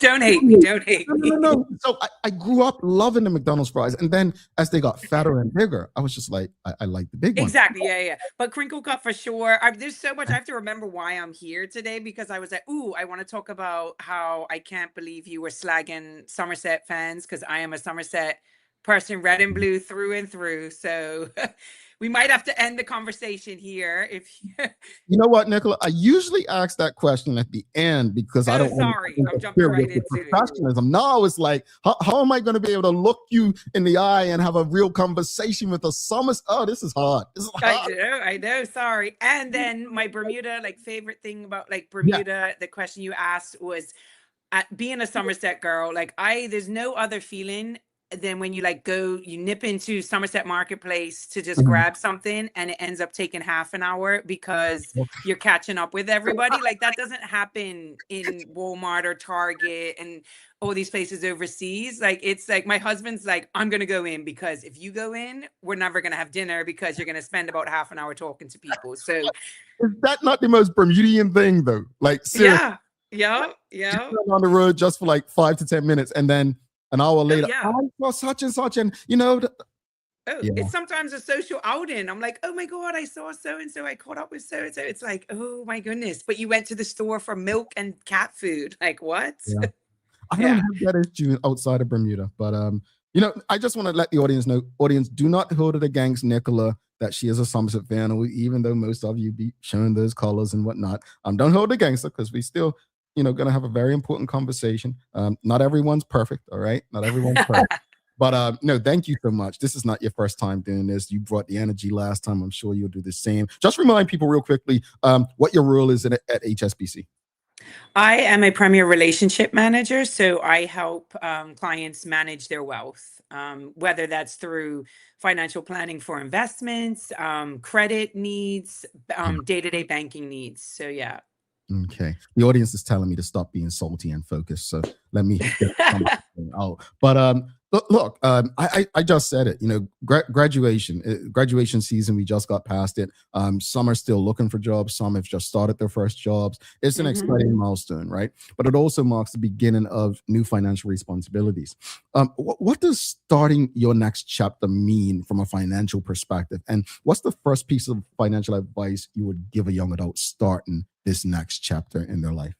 Don't hate me. Don't hate me. No. So I grew up loving the McDonald's fries. And then as they got fatter and bigger, I was just like, I like the big one. Exactly. Yeah. But crinkle cut for sure. There's so much. I have to remember why I'm here today, because I was like, I want to talk about how I can't believe you were slagging Somerset fans, because I am a Somerset person, red and blue through and through. So we might have to end the conversation here. If you know what, Nicola, I usually ask that question at the end because I don't. Sorry, I'm jumping right into professionalism. Now it's like, how am I going to be able to look you in the eye and have a real conversation with a Summers? Oh, this is hard. I know. Sorry. And then my Bermuda, favorite thing about Bermuda, the question you asked was, being a Somerset girl, there's no other feeling than when you you nip into Somerset Marketplace to just grab something and it ends up taking half an hour because you're catching up with everybody. That doesn't happen in Walmart or Target and all these places overseas. It's my husband's I'm going to go in, because if you go in, we're never going to have dinner because you're going to spend about half an hour talking to people. So is that not the most Bermudian thing though? Seriously. Yeah. On the road just for 5 to 10 minutes and then an hour later, I saw such and such, and it's sometimes a social outing. I'm like, oh my God, I saw so-and-so, I caught up with so-and-so. It's like, oh my goodness. But you went to the store for milk and cat food. What? Yeah. I don't have that issue outside of Bermuda, but I just want to let the audience know, do not hold it against Nicola that she is a Somerset fan, or even though most of you be showing those colors and whatnot. Don't hold it against her, because we still going to have a very important conversation. Not everyone's perfect, all right? Not everyone's perfect. But no, thank you so much. This is not your first time doing this. You brought the energy last time. I'm sure you'll do the same. Just remind people real quickly what your role is at HSBC. I am a Premier Relationship Manager, so I help clients manage their wealth, whether that's through financial planning for investments, credit needs, day-to-day banking needs. So yeah. Okay. The audience is telling me to stop being salty and focused. So let me get something out. But look, I just said it. You know, graduation season. We just got past it. Some are still looking for jobs. Some have just started their first jobs. It's an exciting milestone, right? But it also marks the beginning of new financial responsibilities. What does starting your next chapter mean from a financial perspective? And what's the first piece of financial advice you would give a young adult starting this next chapter in their life?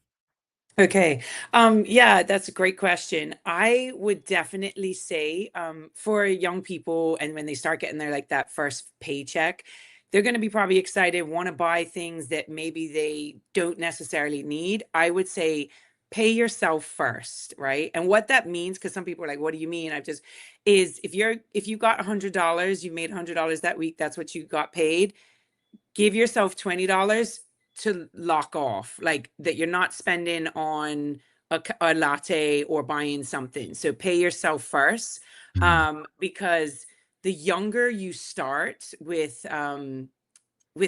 Okay. Yeah, that's a great question. I would definitely say, for young people, and when they start getting their like that first paycheck, they're going to be probably excited, want to buy things that maybe they don't necessarily need. I would say pay yourself first, right? And what that means, because some people are like, what do you mean? Is if you got $100, you made $100 that week, that's what you got paid. Give yourself $20 to lock off, like that you're not spending on a latte or buying something. So pay yourself first, because the younger you start with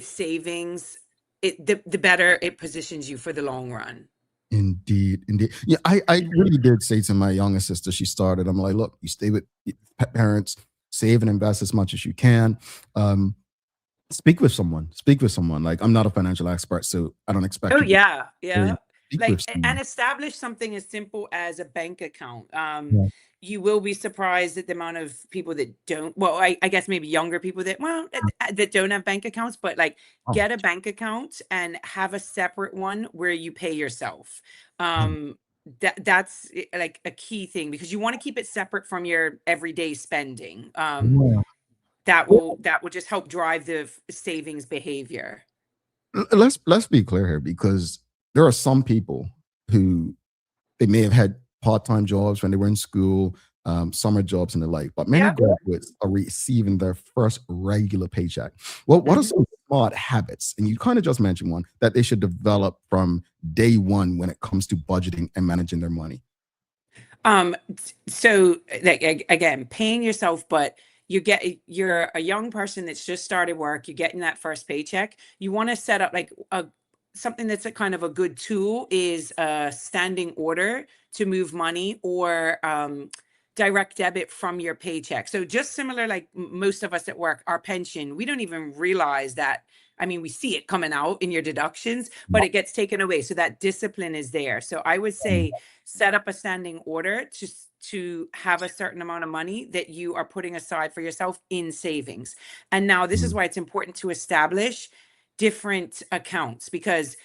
savings, the better it positions you for the long run. Indeed, indeed. Yeah, I really did say to my younger sister, she started, I'm like, look, you stay with parents, save and invest as much as you can. Speak with someone. Speak with someone. Like, I'm not a financial expert, so I don't expect Oh you to yeah, yeah. speak Like, with and someone. establish something as simple as a bank account. Yeah. You will be surprised at the amount of people that don't. Well, I guess maybe younger people that don't have bank accounts, but like Oh, get a bank account and have a separate one where you pay yourself. mm, That's like a key thing, because you want to keep it separate from your everyday spending. yeah. That will just help drive the savings behavior. Let's be clear here, because there are some people who they may have had part-time jobs when they were in school, summer jobs and the like, but many Yeah. graduates are receiving their first regular paycheck. Well, what are some smart habits, and you kind of just mentioned one, that they should develop from day one when it comes to budgeting and managing their money? So like again, paying yourself, but you're a young person that's just started work, you're getting that first paycheck. You want to set up like a something that's a kind of a good tool is a standing order to move money, or direct debit from your paycheck. So just similar, like most of us at work, our pension, we don't even realize that. I mean, we see it coming out in your deductions, but it gets taken away. So that discipline is there. So I would say set up a standing order to have a certain amount of money that you are putting aside for yourself in savings. And now this is why it's important to establish different accounts, because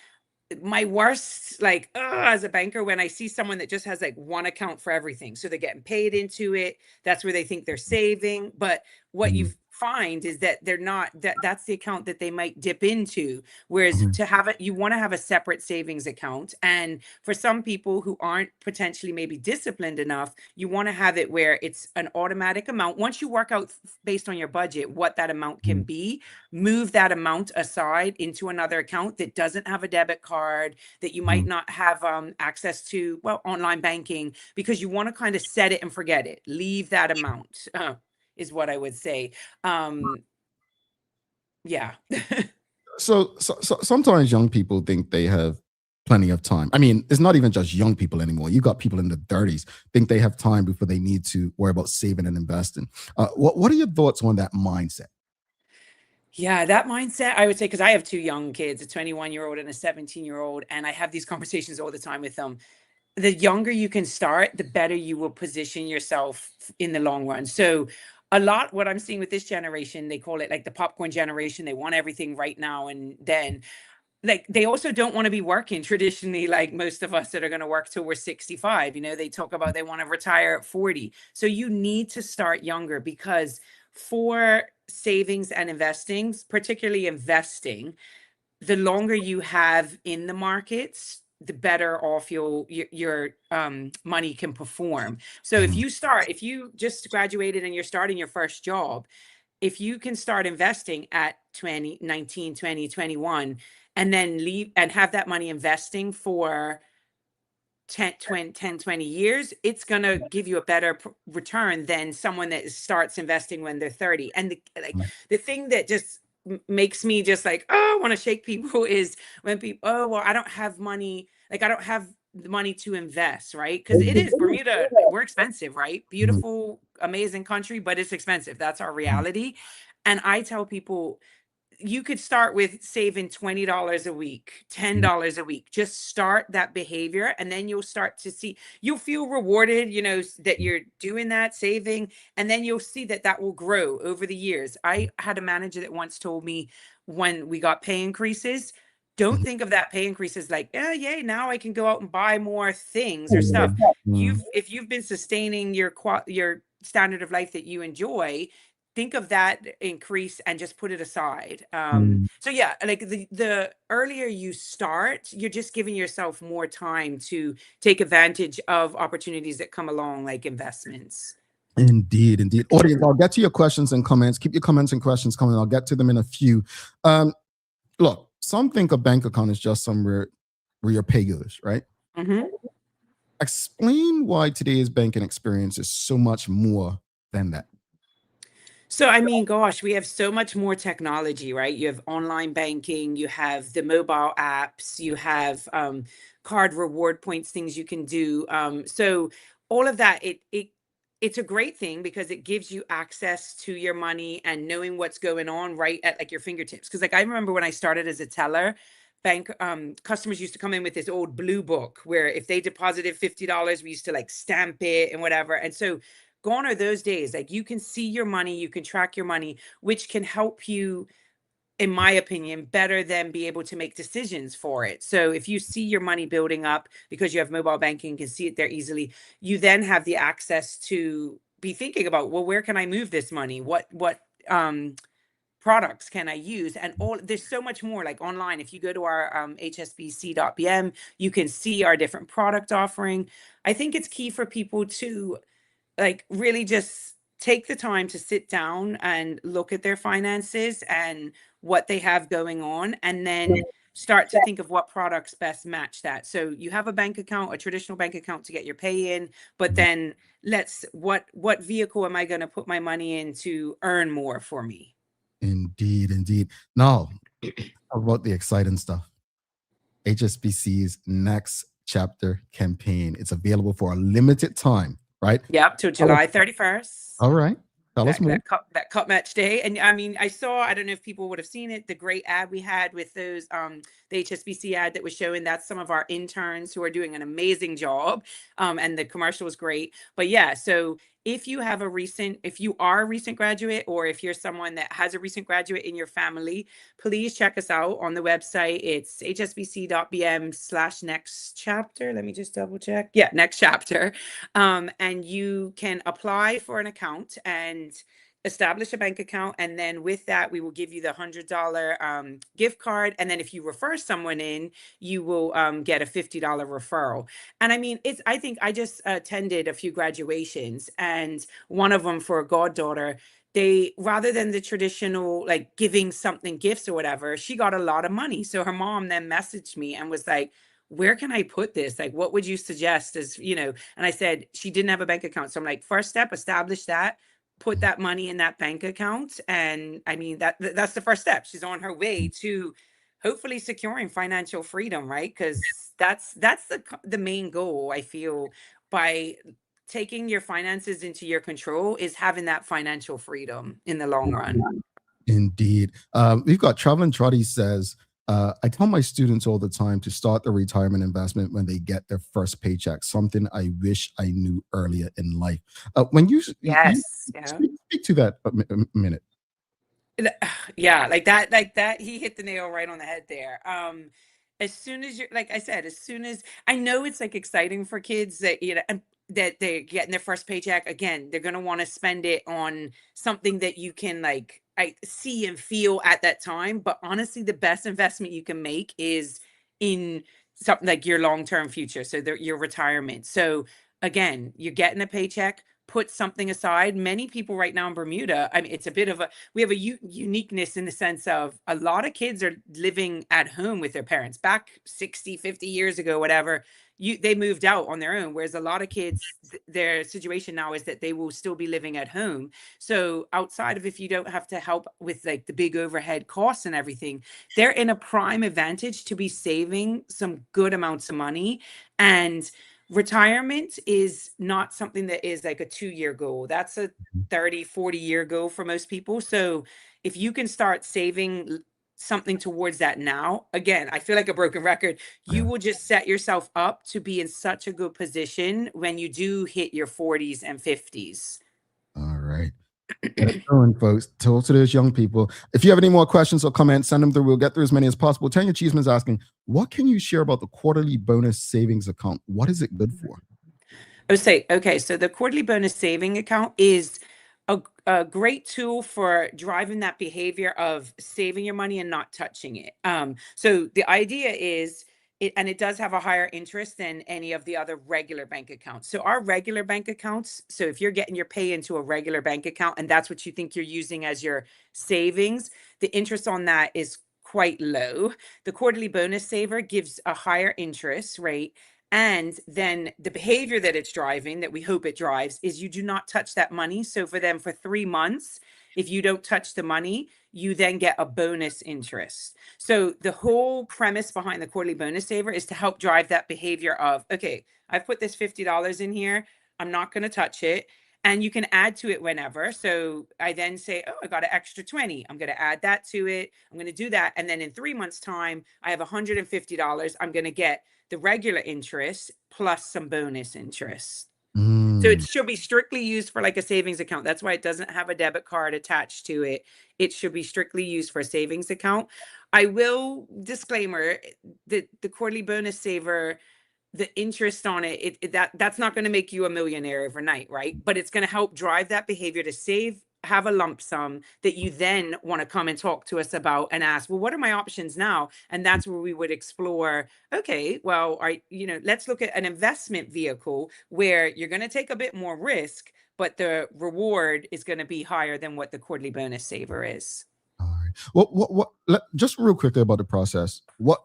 my worst, like, as a banker, when I see someone that just has like one account for everything. So they're getting paid into it. That's where they think they're saving. But what you find is that they're not, that's the account that they might dip into. Whereas to have it, you want to have a separate savings account. And for some people who aren't potentially maybe disciplined enough, you want to have it where it's an automatic amount. Once you work out based on your budget, what that amount can be, move that amount aside into another account that doesn't have a debit card, that you might not have access to, well, online banking, because you want to kind of set it and forget it. Leave that amount, is what I would say. Yeah. So sometimes young people think they have plenty of time. I mean, it's not even just young people anymore. You got people in the 30s think they have time before they need to worry about saving and investing. What are your thoughts on that mindset? Yeah, that mindset, I would say, because I have two young kids, a 21-year-old and a 17-year-old, and I have these conversations all the time with them. The younger you can start, the better you will position yourself in the long run. So a lot, what I'm seeing with this generation, they call it like the popcorn generation. They want everything right now and then. Like, they also don't want to be working traditionally, like most of us that are going to work till we're 65. They talk about they want to retire at 40. So you need to start younger, because for savings and investing, particularly investing, the longer you have in the markets, the better off your money can perform. So if you just graduated and you're starting your first job, if you can start investing at 20, 19, 20, 21, and then leave and have that money investing for 10, 20 years, it's going to give you a better return than someone that starts investing when they're 30. And the thing that just makes me just like, oh, I want to shake people is when people, oh, well, I don't have money. Like, I don't have the money to invest, right? Because it is Bermuda, we're expensive, right? Beautiful, amazing country, but it's expensive. That's our reality. And I tell people, you could start with saving $20 a week, $10 a week. Just start that behavior, and then you'll start to see, you'll feel rewarded, that you're doing that, saving, and then you'll see that that will grow over the years. I had a manager that once told me, when we got pay increases, don't think of that pay increase as like, oh, yay, now I can go out and buy more things or stuff. If you've been sustaining your standard of life that you enjoy, think of that increase and just put it aside. So yeah, like the earlier you start, you're just giving yourself more time to take advantage of opportunities that come along, like investments. Indeed, indeed. Audience, I'll get to your questions and comments. Keep your comments and questions coming. I'll get to them in a few. Look, some think a bank account is just somewhere where your pay goes, right? Explain why today's banking experience is so much more than that. So, I mean, gosh, we have so much more technology, right? You have online banking, you have the mobile apps, you have card reward points, things you can do. So all of that, it's a great thing because it gives you access to your money and knowing what's going on right at like your fingertips. Because like I remember when I started as a teller, bank customers used to come in with this old blue book where if they deposited $50, we used to like stamp it and whatever. And so gone are those days. Like you can see your money, you can track your money, which can help you, in my opinion, better than be able to make decisions for it. So if you see your money building up because you have mobile banking, you can see it there easily, you then have the access to be thinking about, well, where can I move this money? What products can I use? And there's so much more like online. If you go to our hsbc.bm, you can see our different product offering. I think it's key for people to like really just take the time to sit down and look at their finances and what they have going on, and then start to think of what products best match that. So you have a bank account, a traditional bank account to get your pay in, but then what vehicle am I going to put my money in to earn more for me? Indeed, indeed. Now, how about the exciting stuff? HSBC's Next Chapter campaign. It's available for a limited time, right? Yep, till July 31st. All right. Tell us more. That cup match day. And I mean, I don't know if people would have seen it, the great ad we had with those, the HSBC ad that was showing, that's some of our interns who are doing an amazing job. And the commercial was great. But yeah, so if you are a recent graduate, or if you're someone that has a recent graduate in your family, please check us out on the website. It's hsbc.bm/next chapter. Let me just double check. Yeah, next chapter. And you can apply for an account and establish a bank account. And then with that, we will give you the $100 gift card. And then if you refer someone in, you will get a $50 referral. And I mean, I think I just attended a few graduations, and one of them for a goddaughter, rather than the traditional, like giving something gifts or whatever, she got a lot of money. So her mom then messaged me and was like, where can I put this? Like, what would you suggest and I said, she didn't have a bank account. So I'm like, first step, establish that, put that money in that bank account. And I mean, that's the first step. She's on her way to hopefully securing financial freedom, right? Because that's the main goal, I feel, by taking your finances into your control, is having that financial freedom in the long run. Indeed. We've got Traveling Trotty says, I tell my students all the time to start the retirement investment when they get their first paycheck, something I wish I knew earlier in life. When you speak to that a minute. Yeah, like that, he hit the nail right on the head there. As soon as you're, like I said, as soon as I know, it's like exciting for kids that, that they're getting their first paycheck. Again, they're going to want to spend it on something that you can like see and feel at that time. But honestly, the best investment you can make is in something like your long-term future. So your retirement. So again, you're getting a paycheck, put something aside. Many people right now in Bermuda, I mean, it's a bit of we have a uniqueness in the sense of a lot of kids are living at home with their parents. Back 60, 50 years ago, whatever, they moved out on their own, whereas a lot of kids, their situation now is that they will still be living at home. So outside of, if you don't have to help with like the big overhead costs and everything, they're in a prime advantage to be saving some good amounts of money. And retirement is not something that is like a 2-year goal. That's a 30-40 year goal for most people. So if you can start saving something towards that now, again, I feel like a broken record, you will just set yourself up to be in such a good position when you do hit your 40s and 50s. All right. Get it going, folks. Talk to those young people. If you have any more questions or comments, send them through. We'll get through as many as possible. Tanya Cheeseman's asking, what can you share about the quarterly bonus savings account? What is it good for? Okay, so the quarterly bonus saving account is a great tool for driving that behavior of saving your money and not touching it. So the idea is, it does have a higher interest than any of the other regular bank accounts. So our regular bank accounts, so if you're getting your pay into a regular bank account and that's what you think you're using as your savings, the interest on that is quite low. The quarterly bonus saver gives a higher interest rate. And then the behavior that it's driving, that we hope it drives, is you do not touch that money. So for them, for 3 months, if you don't touch the money, you then get a bonus interest. So the whole premise behind the quarterly bonus saver is to help drive that behavior of, okay, I've put this $50 in here. I'm not going to touch it. And you can add to it whenever. So I then say, oh, I got an extra 20. I'm going to add that to it. I'm going to do that. And then in 3 months' time, I have $150. I'm going to get the regular interest plus some bonus interest. So it should be strictly used for like a savings account. That's why it doesn't have a debit card attached to it. It should be strictly used for a savings account. I will disclaimer that the quarterly bonus saver, the interest on that's not going to make you a millionaire overnight, right? But it's going to help drive that behavior to save, have a lump sum that you then want to come and talk to us about and ask, well, what are my options now? And that's where we would explore, okay, well, let's look at an investment vehicle where you're going to take a bit more risk, but the reward is going to be higher than what the quarterly bonus saver is. All right. What just real quickly about the process. What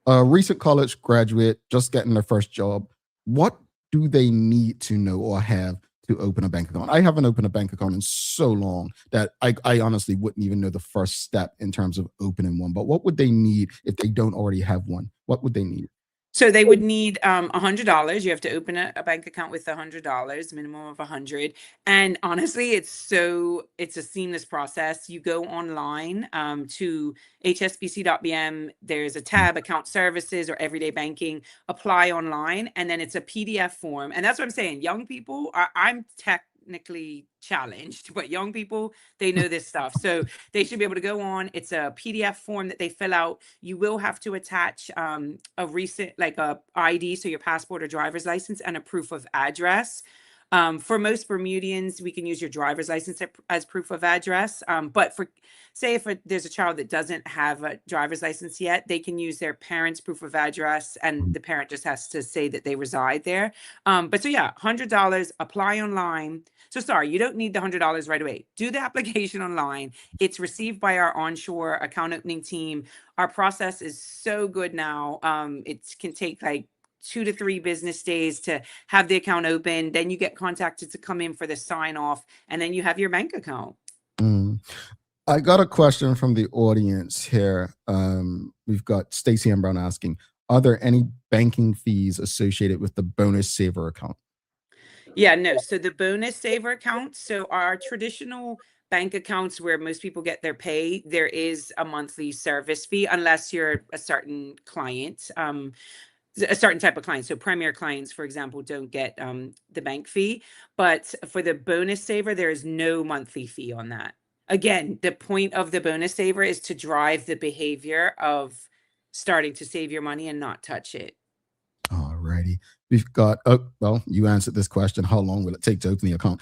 a recent college graduate just getting their first job, what do they need to know or have to open a bank account? I haven't opened a bank account in so long that I honestly wouldn't even know the first step in terms of opening one. But what would they need if they don't already have one? What would they need? So they would need $100. You have to open a bank account with $100, minimum of 100. And honestly, it's a seamless process. You go online to hsbc.bm. There's a tab, account services or everyday banking, apply online, and then it's a PDF form. And that's what I'm saying. Young people, I'm technically challenged, but young people, they know this stuff. So they should be able to go on. It's a PDF form that they fill out. You will have to attach a recent, like a ID, so your passport or driver's license, and a proof of address. For most Bermudians, we can use your driver's license as proof of address. But if there's a child that doesn't have a driver's license yet, they can use their parents' proof of address, and the parent just has to say that they reside there. But so yeah, $100, apply online. So sorry, you don't need the $100 right away. Do the application online. It's received by our onshore account opening team. Our process is so good now. It can take like 2 to 3 business days to have the account open. Then you get contacted to come in for the sign off, and then you have your bank account. I got a question from the audience here. We've got Stacey M. Brown asking, are there any banking fees associated with the bonus saver account? Yeah, no. So the bonus saver account, so our traditional bank accounts where most people get their pay, there is a monthly service fee unless you're a certain client, a certain type of client. So premier clients, for example, don't get the bank fee. But for the bonus saver, there is no monthly fee on that. Again, the point of the bonus saver is to drive the behavior of starting to save your money and not touch it. All righty. We've got, well, you answered this question. How long will it take to open the account?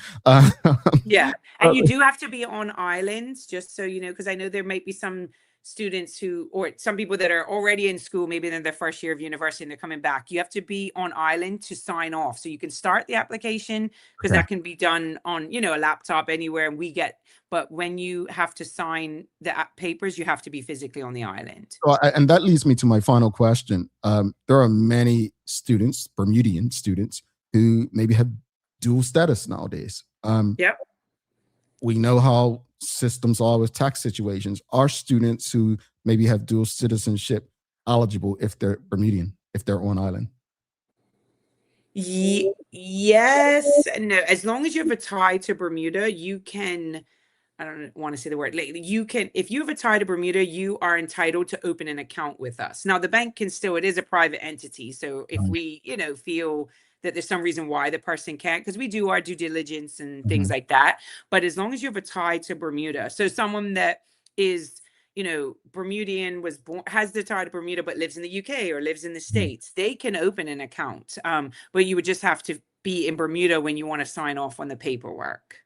Yeah. And you do have to be on islands, just so you know, because I know there might be some students who, or some people that are already in school, maybe they're in their first year of university and they're coming back, you have to be on island to sign off. So you can start the application because Okay. that can be done on, you know, a laptop anywhere, and we get, but when you have to sign the papers, you have to be physically on the island. So, and that leads me to my final question. There are many students, Bermudian students, who maybe have dual status nowadays. Yep. We know how systems are with tax situations. Are students who maybe have dual citizenship eligible if they're Bermudian, if they're on island? Yes, no. As long as you have a tie to Bermuda, you can. I don't want to say the word. Like, you can, if you have a tie to Bermuda, you are entitled to open an account with us. Now, the bank can still. It is a private entity, so if we, you know, feel that there's some reason why the person can't, because we do our due diligence and things like that. But as long as you have a tie to Bermuda, so someone that is, you know, Bermudian, was born, has the tie to Bermuda, but lives in the UK or lives in the States, they can open an account. But you would just have to be in Bermuda when you want to sign off on the paperwork.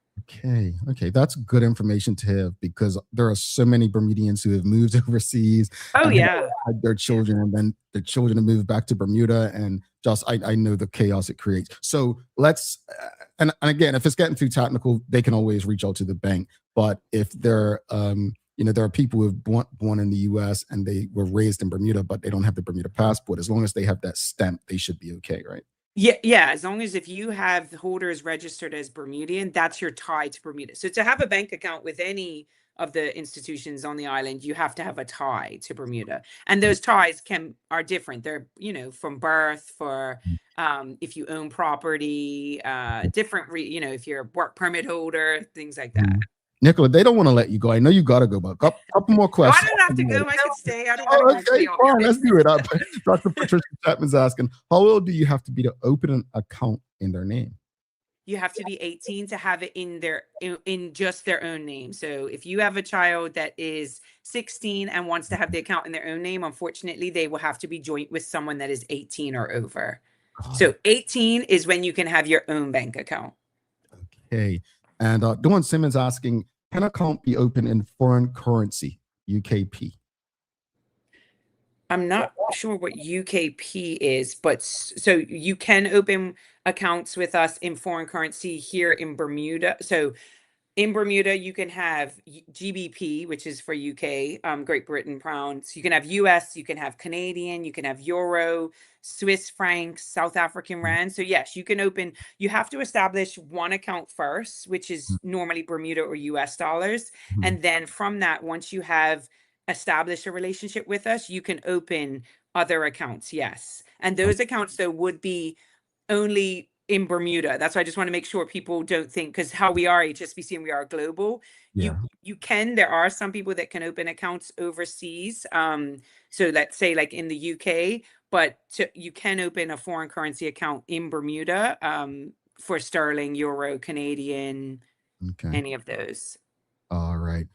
Okay, that's good information to have, because there are so many Bermudians who have moved overseas. Oh, and yeah. had their children, and then the children have moved back to Bermuda, and just I know the chaos it creates. So let's and again, if it's getting too technical, they can always reach out to the bank. But if they're you know, there are people who have born in the U.S. and they were raised in Bermuda, but they don't have the Bermuda passport. As long as they have that stamp, they should be okay, right? Yeah. As long as if you have holders registered as Bermudian, that's your tie to Bermuda. So to have a bank account with any of the institutions on the island, you have to have a tie to Bermuda. And those ties are different. They're, you know, from birth, for if you own property, different, you know, if you're a work permit holder, things like that. Nicola, they don't want to let you go. I know you got to go, but a couple more No, questions. I don't have to go. I can stay. I don't want to go. Okay, fine. Let's do it. Dr. Patricia Chapman's asking, how old do you have to be to open an account in their name? You have to be 18 to have it in just their own name. So if you have a child that is 16 and wants to have the account in their own name, unfortunately, they will have to be joint with someone that is 18 or over. So 18 is when you can have your own bank account. Okay. And Dawn Simmons asking, can an account be open in foreign currency, UKP? I'm not sure what UKP is, but so you can open accounts with us in foreign currency here in Bermuda. So in Bermuda, you can have GBP, which is for UK, Great Britain pounds. You can have US, you can have Canadian, you can have Euro, Swiss francs, South African rand. So yes, you can open, you have to establish one account first, which is normally Bermuda or US dollars. And then from that, once you have established a relationship with us, you can open other accounts. Yes. And those accounts though would be only in Bermuda. That's why I just want to make sure people don't think, because how we are HSBC and we are global, you can, there are some people that can open accounts overseas. So let's say like in the UK, but you can open a foreign currency account in Bermuda for sterling, euro, Canadian, any of those. All right.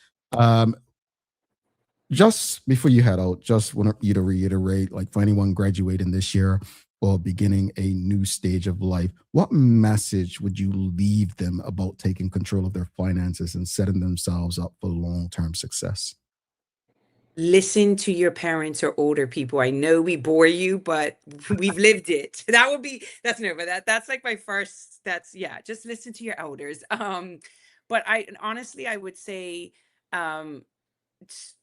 Just before you head out, just want you to reiterate, like for anyone graduating this year or beginning a new stage of life, what message would you leave them about taking control of their finances and setting themselves up for long-term success? Listen to your parents or older people. I know we bore you, but we've lived it. That's like my first, just listen to your elders. But honestly, I would say,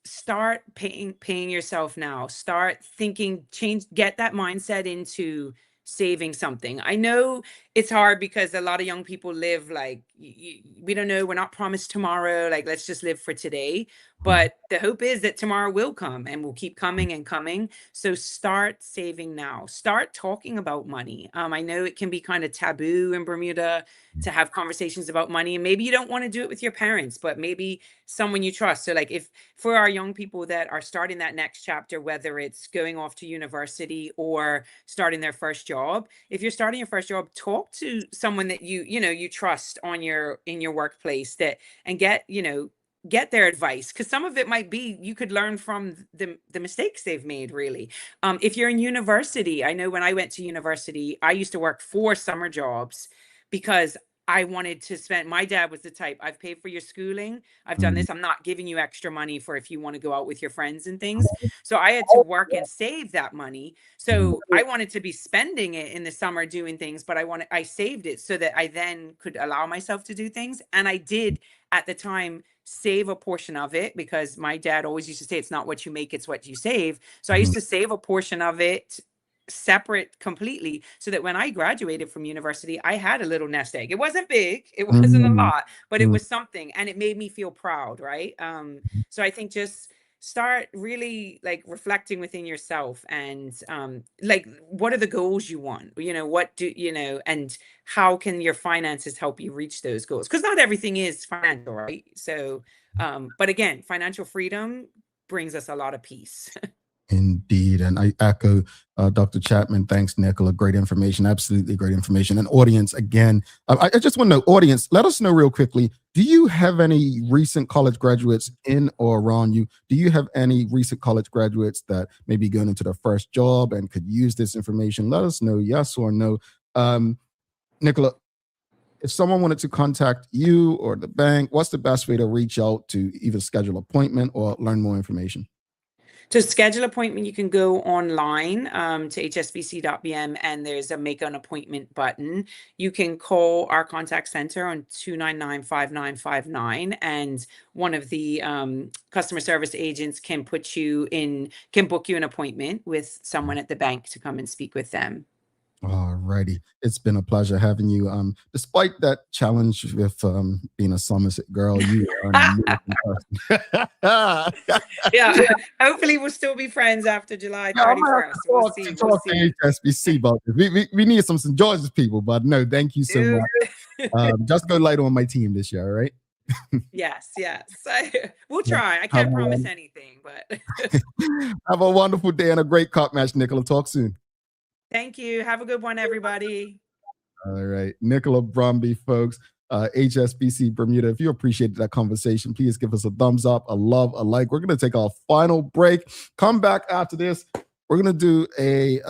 start paying yourself now. Start thinking, get that mindset into saving something. I know it's hard because a lot of young people live like, we don't know, we're not promised tomorrow, like let's just live for today. But the hope is that tomorrow will come and will keep coming and coming. So start saving now. Start talking about money. I know it can be kind of taboo in Bermuda to have conversations about money, and maybe you don't want to do it with your parents, but maybe someone you trust. So like, if for our young people that are starting that next chapter, whether it's going off to university or starting their first job, if you're starting your first job, talk to someone that you trust in your workplace, and get their advice, because some of it might be you could learn from the mistakes they've made, really. If you're in university, I know when I went to university, I used to work 4 summer jobs because I wanted to spend, my dad was the type, I've paid for your schooling, I've done this, I'm not giving you extra money for if you want to go out with your friends and things. So I had to work and save that money. So I wanted to be spending it in the summer doing things, but I saved it so that I then could allow myself to do things. And I did at the time save a portion of it, because my dad always used to say, it's not what you make, it's what you save. So I used to save a portion of it separate completely, so that when I graduated from university, I had a little nest egg. It wasn't big, it wasn't a lot, but it was something, and it made me feel proud, right? So I think just start really like reflecting within yourself, and like, what are the goals you want, what do you know, and how can your finances help you reach those goals, because not everything is financial, right? So but again, financial freedom brings us a lot of peace. Indeed. And I echo Dr. Chapman. Thanks, Nicola. Great information. Absolutely great information. And audience, again, I just want to know, audience, let us know real quickly. Do you have any recent college graduates in or around you? Do you have any recent college graduates that may be going into their first job and could use this information? Let us know, yes or no. Nicola, if someone wanted to contact you or the bank, what's the best way to reach out to either schedule an appointment or learn more information? To schedule an appointment, you can go online to hsbc.bm, and there's a make an appointment button. You can call our contact center on 299-5959, and one of the customer service agents can book you an appointment with someone at the bank to come and speak with them. All righty. It's been a pleasure having you. Despite that challenge with being a Somerset girl, you are an amazing person. Yeah, hopefully we'll still be friends after July 31st. We'll see. To HSBC about this. We need some St. George's people, but no, thank you so much. Just go light on my team this year, all right? Yes. We'll try. I can't promise anything, but have a wonderful day and a great cup match, Nicola. Talk soon. Thank you. Have a good one, everybody. All right. Nicola Bromby, folks, HSBC Bermuda. If you appreciated that conversation, please give us a thumbs up, a love, a like. We're going to take our final break. Come back after this. We're going to do a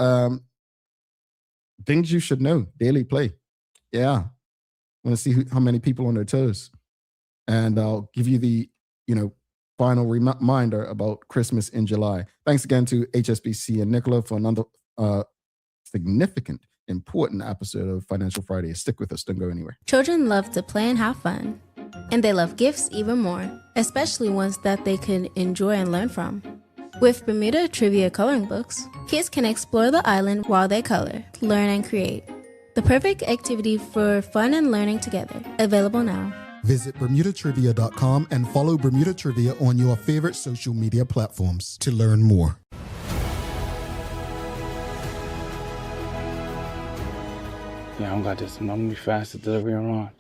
things you should know, daily play. Yeah. I'm going to see how many people on their toes. And I'll give you the, final reminder about Christmas in July. Thanks again to HSBC and Nicola for another significant, important episode of Financial Friday. Stick with us. Don't go anywhere. Children love to play and have fun. And they love gifts even more, especially ones that they can enjoy and learn from. With Bermuda Trivia coloring books, kids can explore the island while they color, learn, and create. The perfect activity for fun and learning together. Available now. Visit BermudaTrivia.com and follow Bermuda Trivia on your favorite social media platforms to learn more. Yeah, I don't got this. I'm gonna be fast at delivery and run.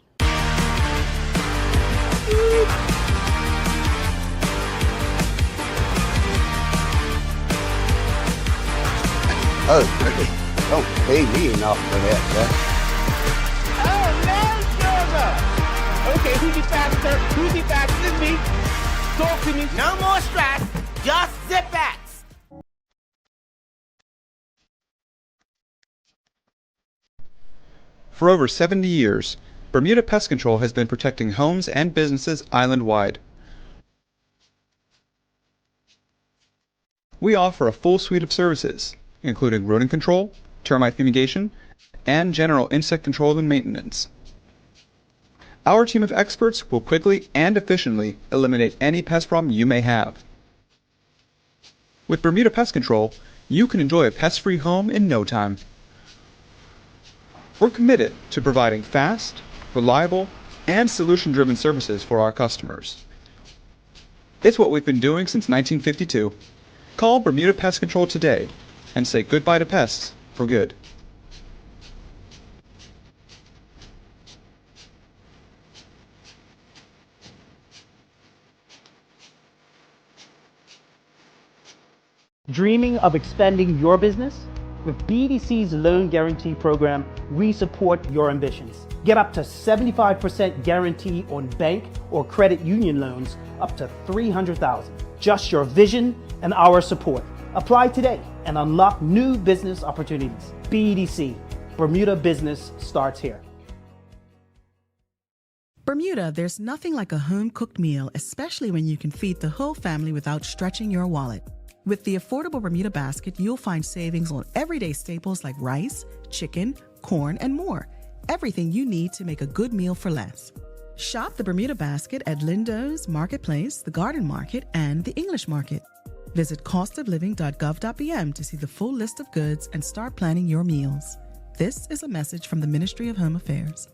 Oh, don't pay me enough for that, man. Oh, man, sugar! Okay, who's the faster? Who's the faster than me? Talk to me. No more stress, just zip backs. For over 70 years, Bermuda Pest Control has been protecting homes and businesses island-wide. We offer a full suite of services, including rodent control, termite fumigation, and general insect control and maintenance. Our team of experts will quickly and efficiently eliminate any pest problem you may have. With Bermuda Pest Control, you can enjoy a pest-free home in no time. We're committed to providing fast, reliable, and solution-driven services for our customers. It's what we've been doing since 1952. Call Bermuda Pest Control today and say goodbye to pests for good. Dreaming of expanding your business? With BDC's Loan Guarantee Program, we support your ambitions. Get up to 75% guarantee on bank or credit union loans up to $300,000. Just your vision and our support. Apply today and unlock new business opportunities. BDC, Bermuda Business starts here. Bermuda, there's nothing like a home-cooked meal, especially when you can feed the whole family without stretching your wallet. With the affordable Bermuda basket, you'll find savings on everyday staples like rice, chicken, corn, and more. Everything you need to make a good meal for less. Shop the Bermuda basket at Lindo's, Marketplace, the Garden Market, and the English Market. Visit costofliving.gov.bm to see the full list of goods and start planning your meals. This is a message from the Ministry of Home Affairs.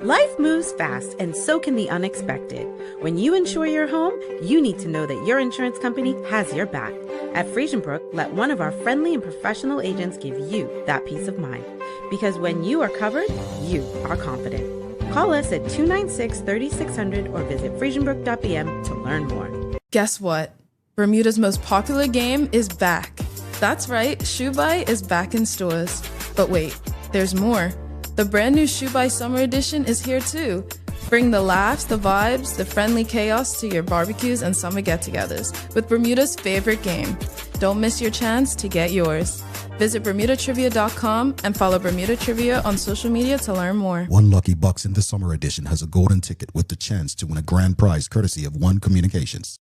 Life moves fast, and so can the unexpected. When you insure your home, you need to know that your insurance company has your back. At Friesenbrook, let one of our friendly and professional agents give you that peace of mind. Because when you are covered, you are confident. Call us at 296-3600 or visit friesenbrook.bm to learn more. Guess what? Bermuda's most popular game is back. That's right, Shoe Buy is back in stores. But wait, there's more. The brand new Shoe Buy Summer Edition is here too. Bring the laughs, the vibes, the friendly chaos to your barbecues and summer get-togethers with Bermuda's favorite game. Don't miss your chance to get yours. Visit BermudaTrivia.com and follow Bermuda Trivia on social media to learn more. One lucky bucks in the summer edition has a golden ticket with the chance to win a grand prize courtesy of One Communications.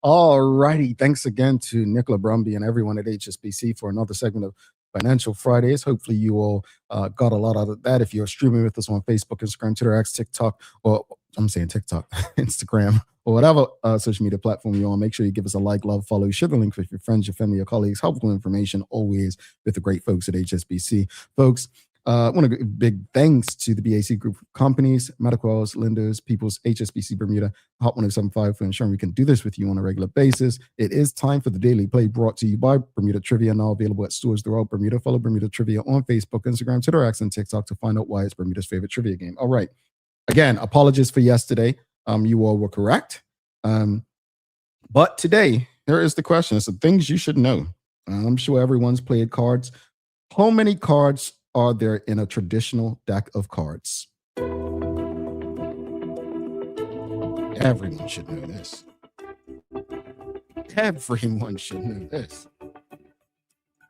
All righty. Thanks again to Nicola Bromby and everyone at HSBC for another segment of Financial Fridays. Hopefully you all got a lot out of that. If you're streaming with us on Facebook, Instagram, Twitter, X, TikTok, or I'm saying TikTok, Instagram, or whatever social media platform you're on, make sure you give us a like, love, follow, share the link with your friends, your family, your colleagues. Helpful information always with the great folks at HSBC. Folks, I want to give big thanks to the BAC group of companies, Mediquels, Lenders, People's, HSBC Bermuda, Hot 1075 for ensuring we can do this with you on a regular basis. It is time for the Daily Play brought to you by Bermuda Trivia, now available at stores throughout Bermuda. Follow Bermuda Trivia on Facebook, Instagram, Twitter, X, and TikTok to find out why it's Bermuda's favorite trivia game. All right. Again, apologies for yesterday. You all were correct. But today, here is the question. It's the things you should know. I'm sure everyone's played cards. How many cards are there in a traditional deck of cards? Everyone should know this. Everyone should know this.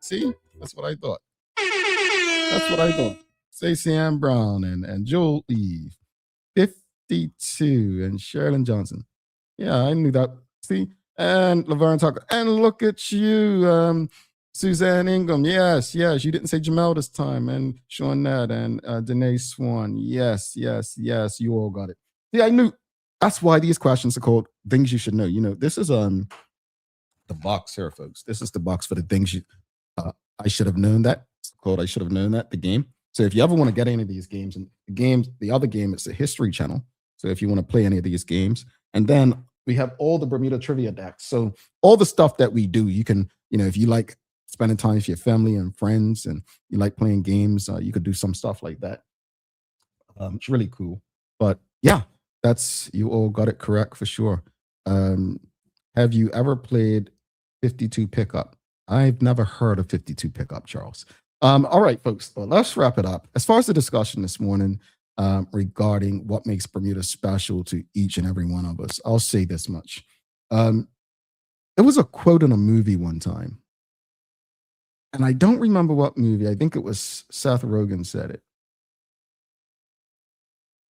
See? That's what I thought. That's what I thought. Stacey Ann Brown and Joel Eve. 52 and Sherilyn Johnson. Yeah, I knew that. See? And Laverne Tucker. And look at you, Suzanne Ingham. Yes. You didn't say Jamel this time. And Shawnette and Danae Swan. Yes. You all got it. See, I knew. That's why these questions are called things you should know. You know, this is the box here, folks. This is the box for the things you. I should have known that. It's called I should have known that. The game. So if you ever want to get any of these games, and the other game, it's the History Channel. So if you want to play any of these games, and then we have all the Bermuda trivia decks. So all the stuff that we do, you can, if you like spending time with your family and friends and you like playing games, you could do some stuff like that. It's really cool. But yeah, you all got it correct for sure. Have you ever played 52 pickup? I've never heard of 52 pickup, Charles. All right, folks, well, let's wrap it up. As far as the discussion this morning regarding what makes Bermuda special to each and every one of us, I'll say this much. There was a quote in a movie one time, and I don't remember what movie. I think it was Seth Rogen said it.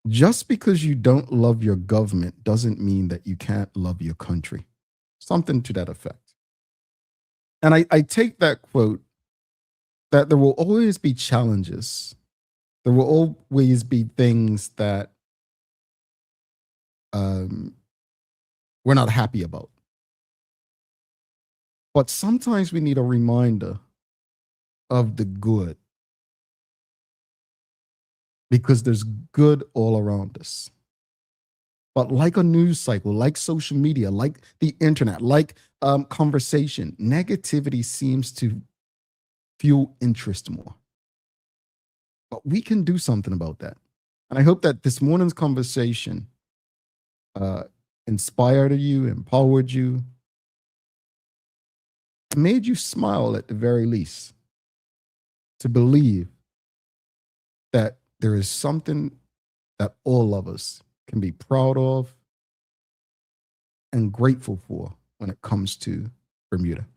Just because you don't love your government doesn't mean that you can't love your country. Something to that effect. And I take that quote that there will always be challenges. There will always be things that we're not happy about. But sometimes we need a reminder of the good. Because there's good all around us. But like a news cycle, like social media, like the internet, like conversation, negativity seems to fuel interest more. But we can do something about that. And I hope that this morning's conversation inspired you, empowered you, made you smile at the very least, to believe that there is something that all of us can be proud of and grateful for when it comes to Bermuda.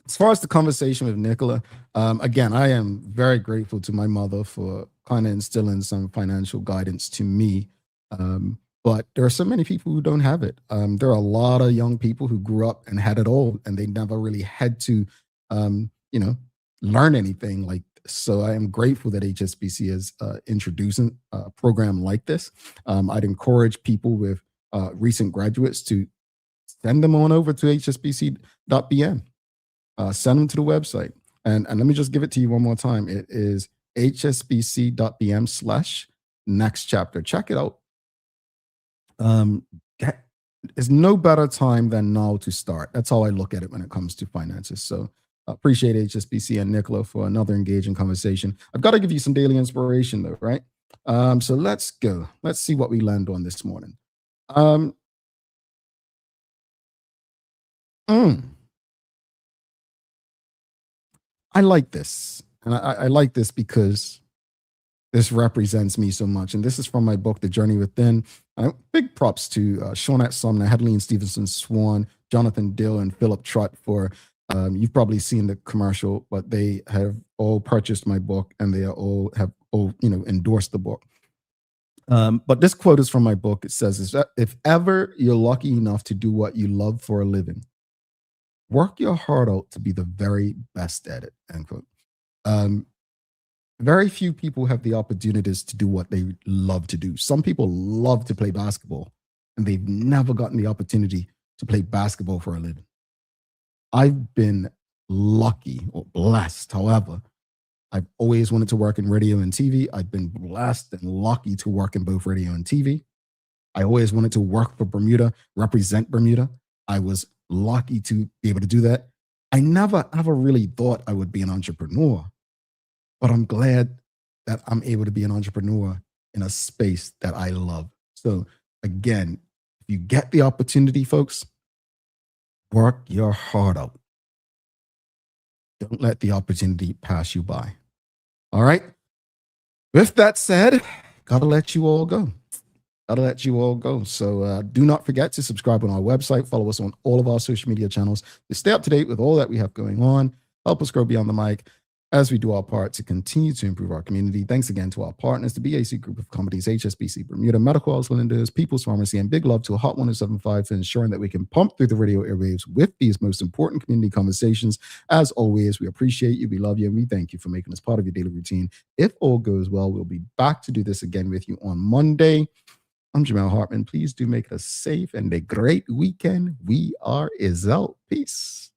As far as the conversation with Nicola, again, I am very grateful to my mother for kind of instilling some financial guidance to me. But there are so many people who don't have it. There are a lot of young people who grew up and had it all, and they never really had to, learn anything like this. So I am grateful that HSBC is introducing a program like this. I'd encourage people with recent graduates to send them on over to hsbc.bm. Send them to the website. And let me just give it to you one more time. It is hsbc.bm/next chapter. Check it out. There's no better time than now to start. That's how I look at it when it comes to finances. So I appreciate HSBC and Nicola for another engaging conversation. I've got to give you some daily inspiration though, right? So let's go. Let's see what we land on this morning. I like this. And I like this because this represents me so much. And this is from my book, The Journey Within. Big props to Shawnette Sumner, Hedley Stevenson Swan, Jonathan Dill, and Philip Trutt for, you've probably seen the commercial, but they have all purchased my book and they have endorsed the book. But this quote is from my book. It says, if ever you're lucky enough to do what you love for a living, work your heart out to be the very best at it, end quote. Very few people have the opportunities to do what they love to do. Some people love to play basketball, and they've never gotten the opportunity to play basketball for a living. I've been lucky or blessed, however. I've always wanted to work in radio and TV. I've been blessed and lucky to work in both radio and TV. I always wanted to work for Bermuda, represent Bermuda. I was lucky to be able to do that. I never ever really thought I would be an entrepreneur, but I'm glad that I'm able to be an entrepreneur in a space that I love. So again, if you get the opportunity, folks, work your heart out. Don't let the opportunity pass you by. All right. With that said, gotta let you all go. So do not forget to subscribe on our website. Follow us on all of our social media channels to stay up to date with all that we have going on. Help us grow beyond the mic as we do our part to continue to improve our community. Thanks again to our partners, the BAC Group of Companies, HSBC Bermuda, Medical House Lenders, People's Pharmacy, and big love to Hot 1075 for ensuring that we can pump through the radio airwaves with these most important community conversations. As always, we appreciate you, we love you, and we thank you for making us part of your daily routine. If all goes well, we'll be back to do this again with you on Monday. I'm Jamel Hartman. Please do make it a safe and a great weekend. We are out. Peace.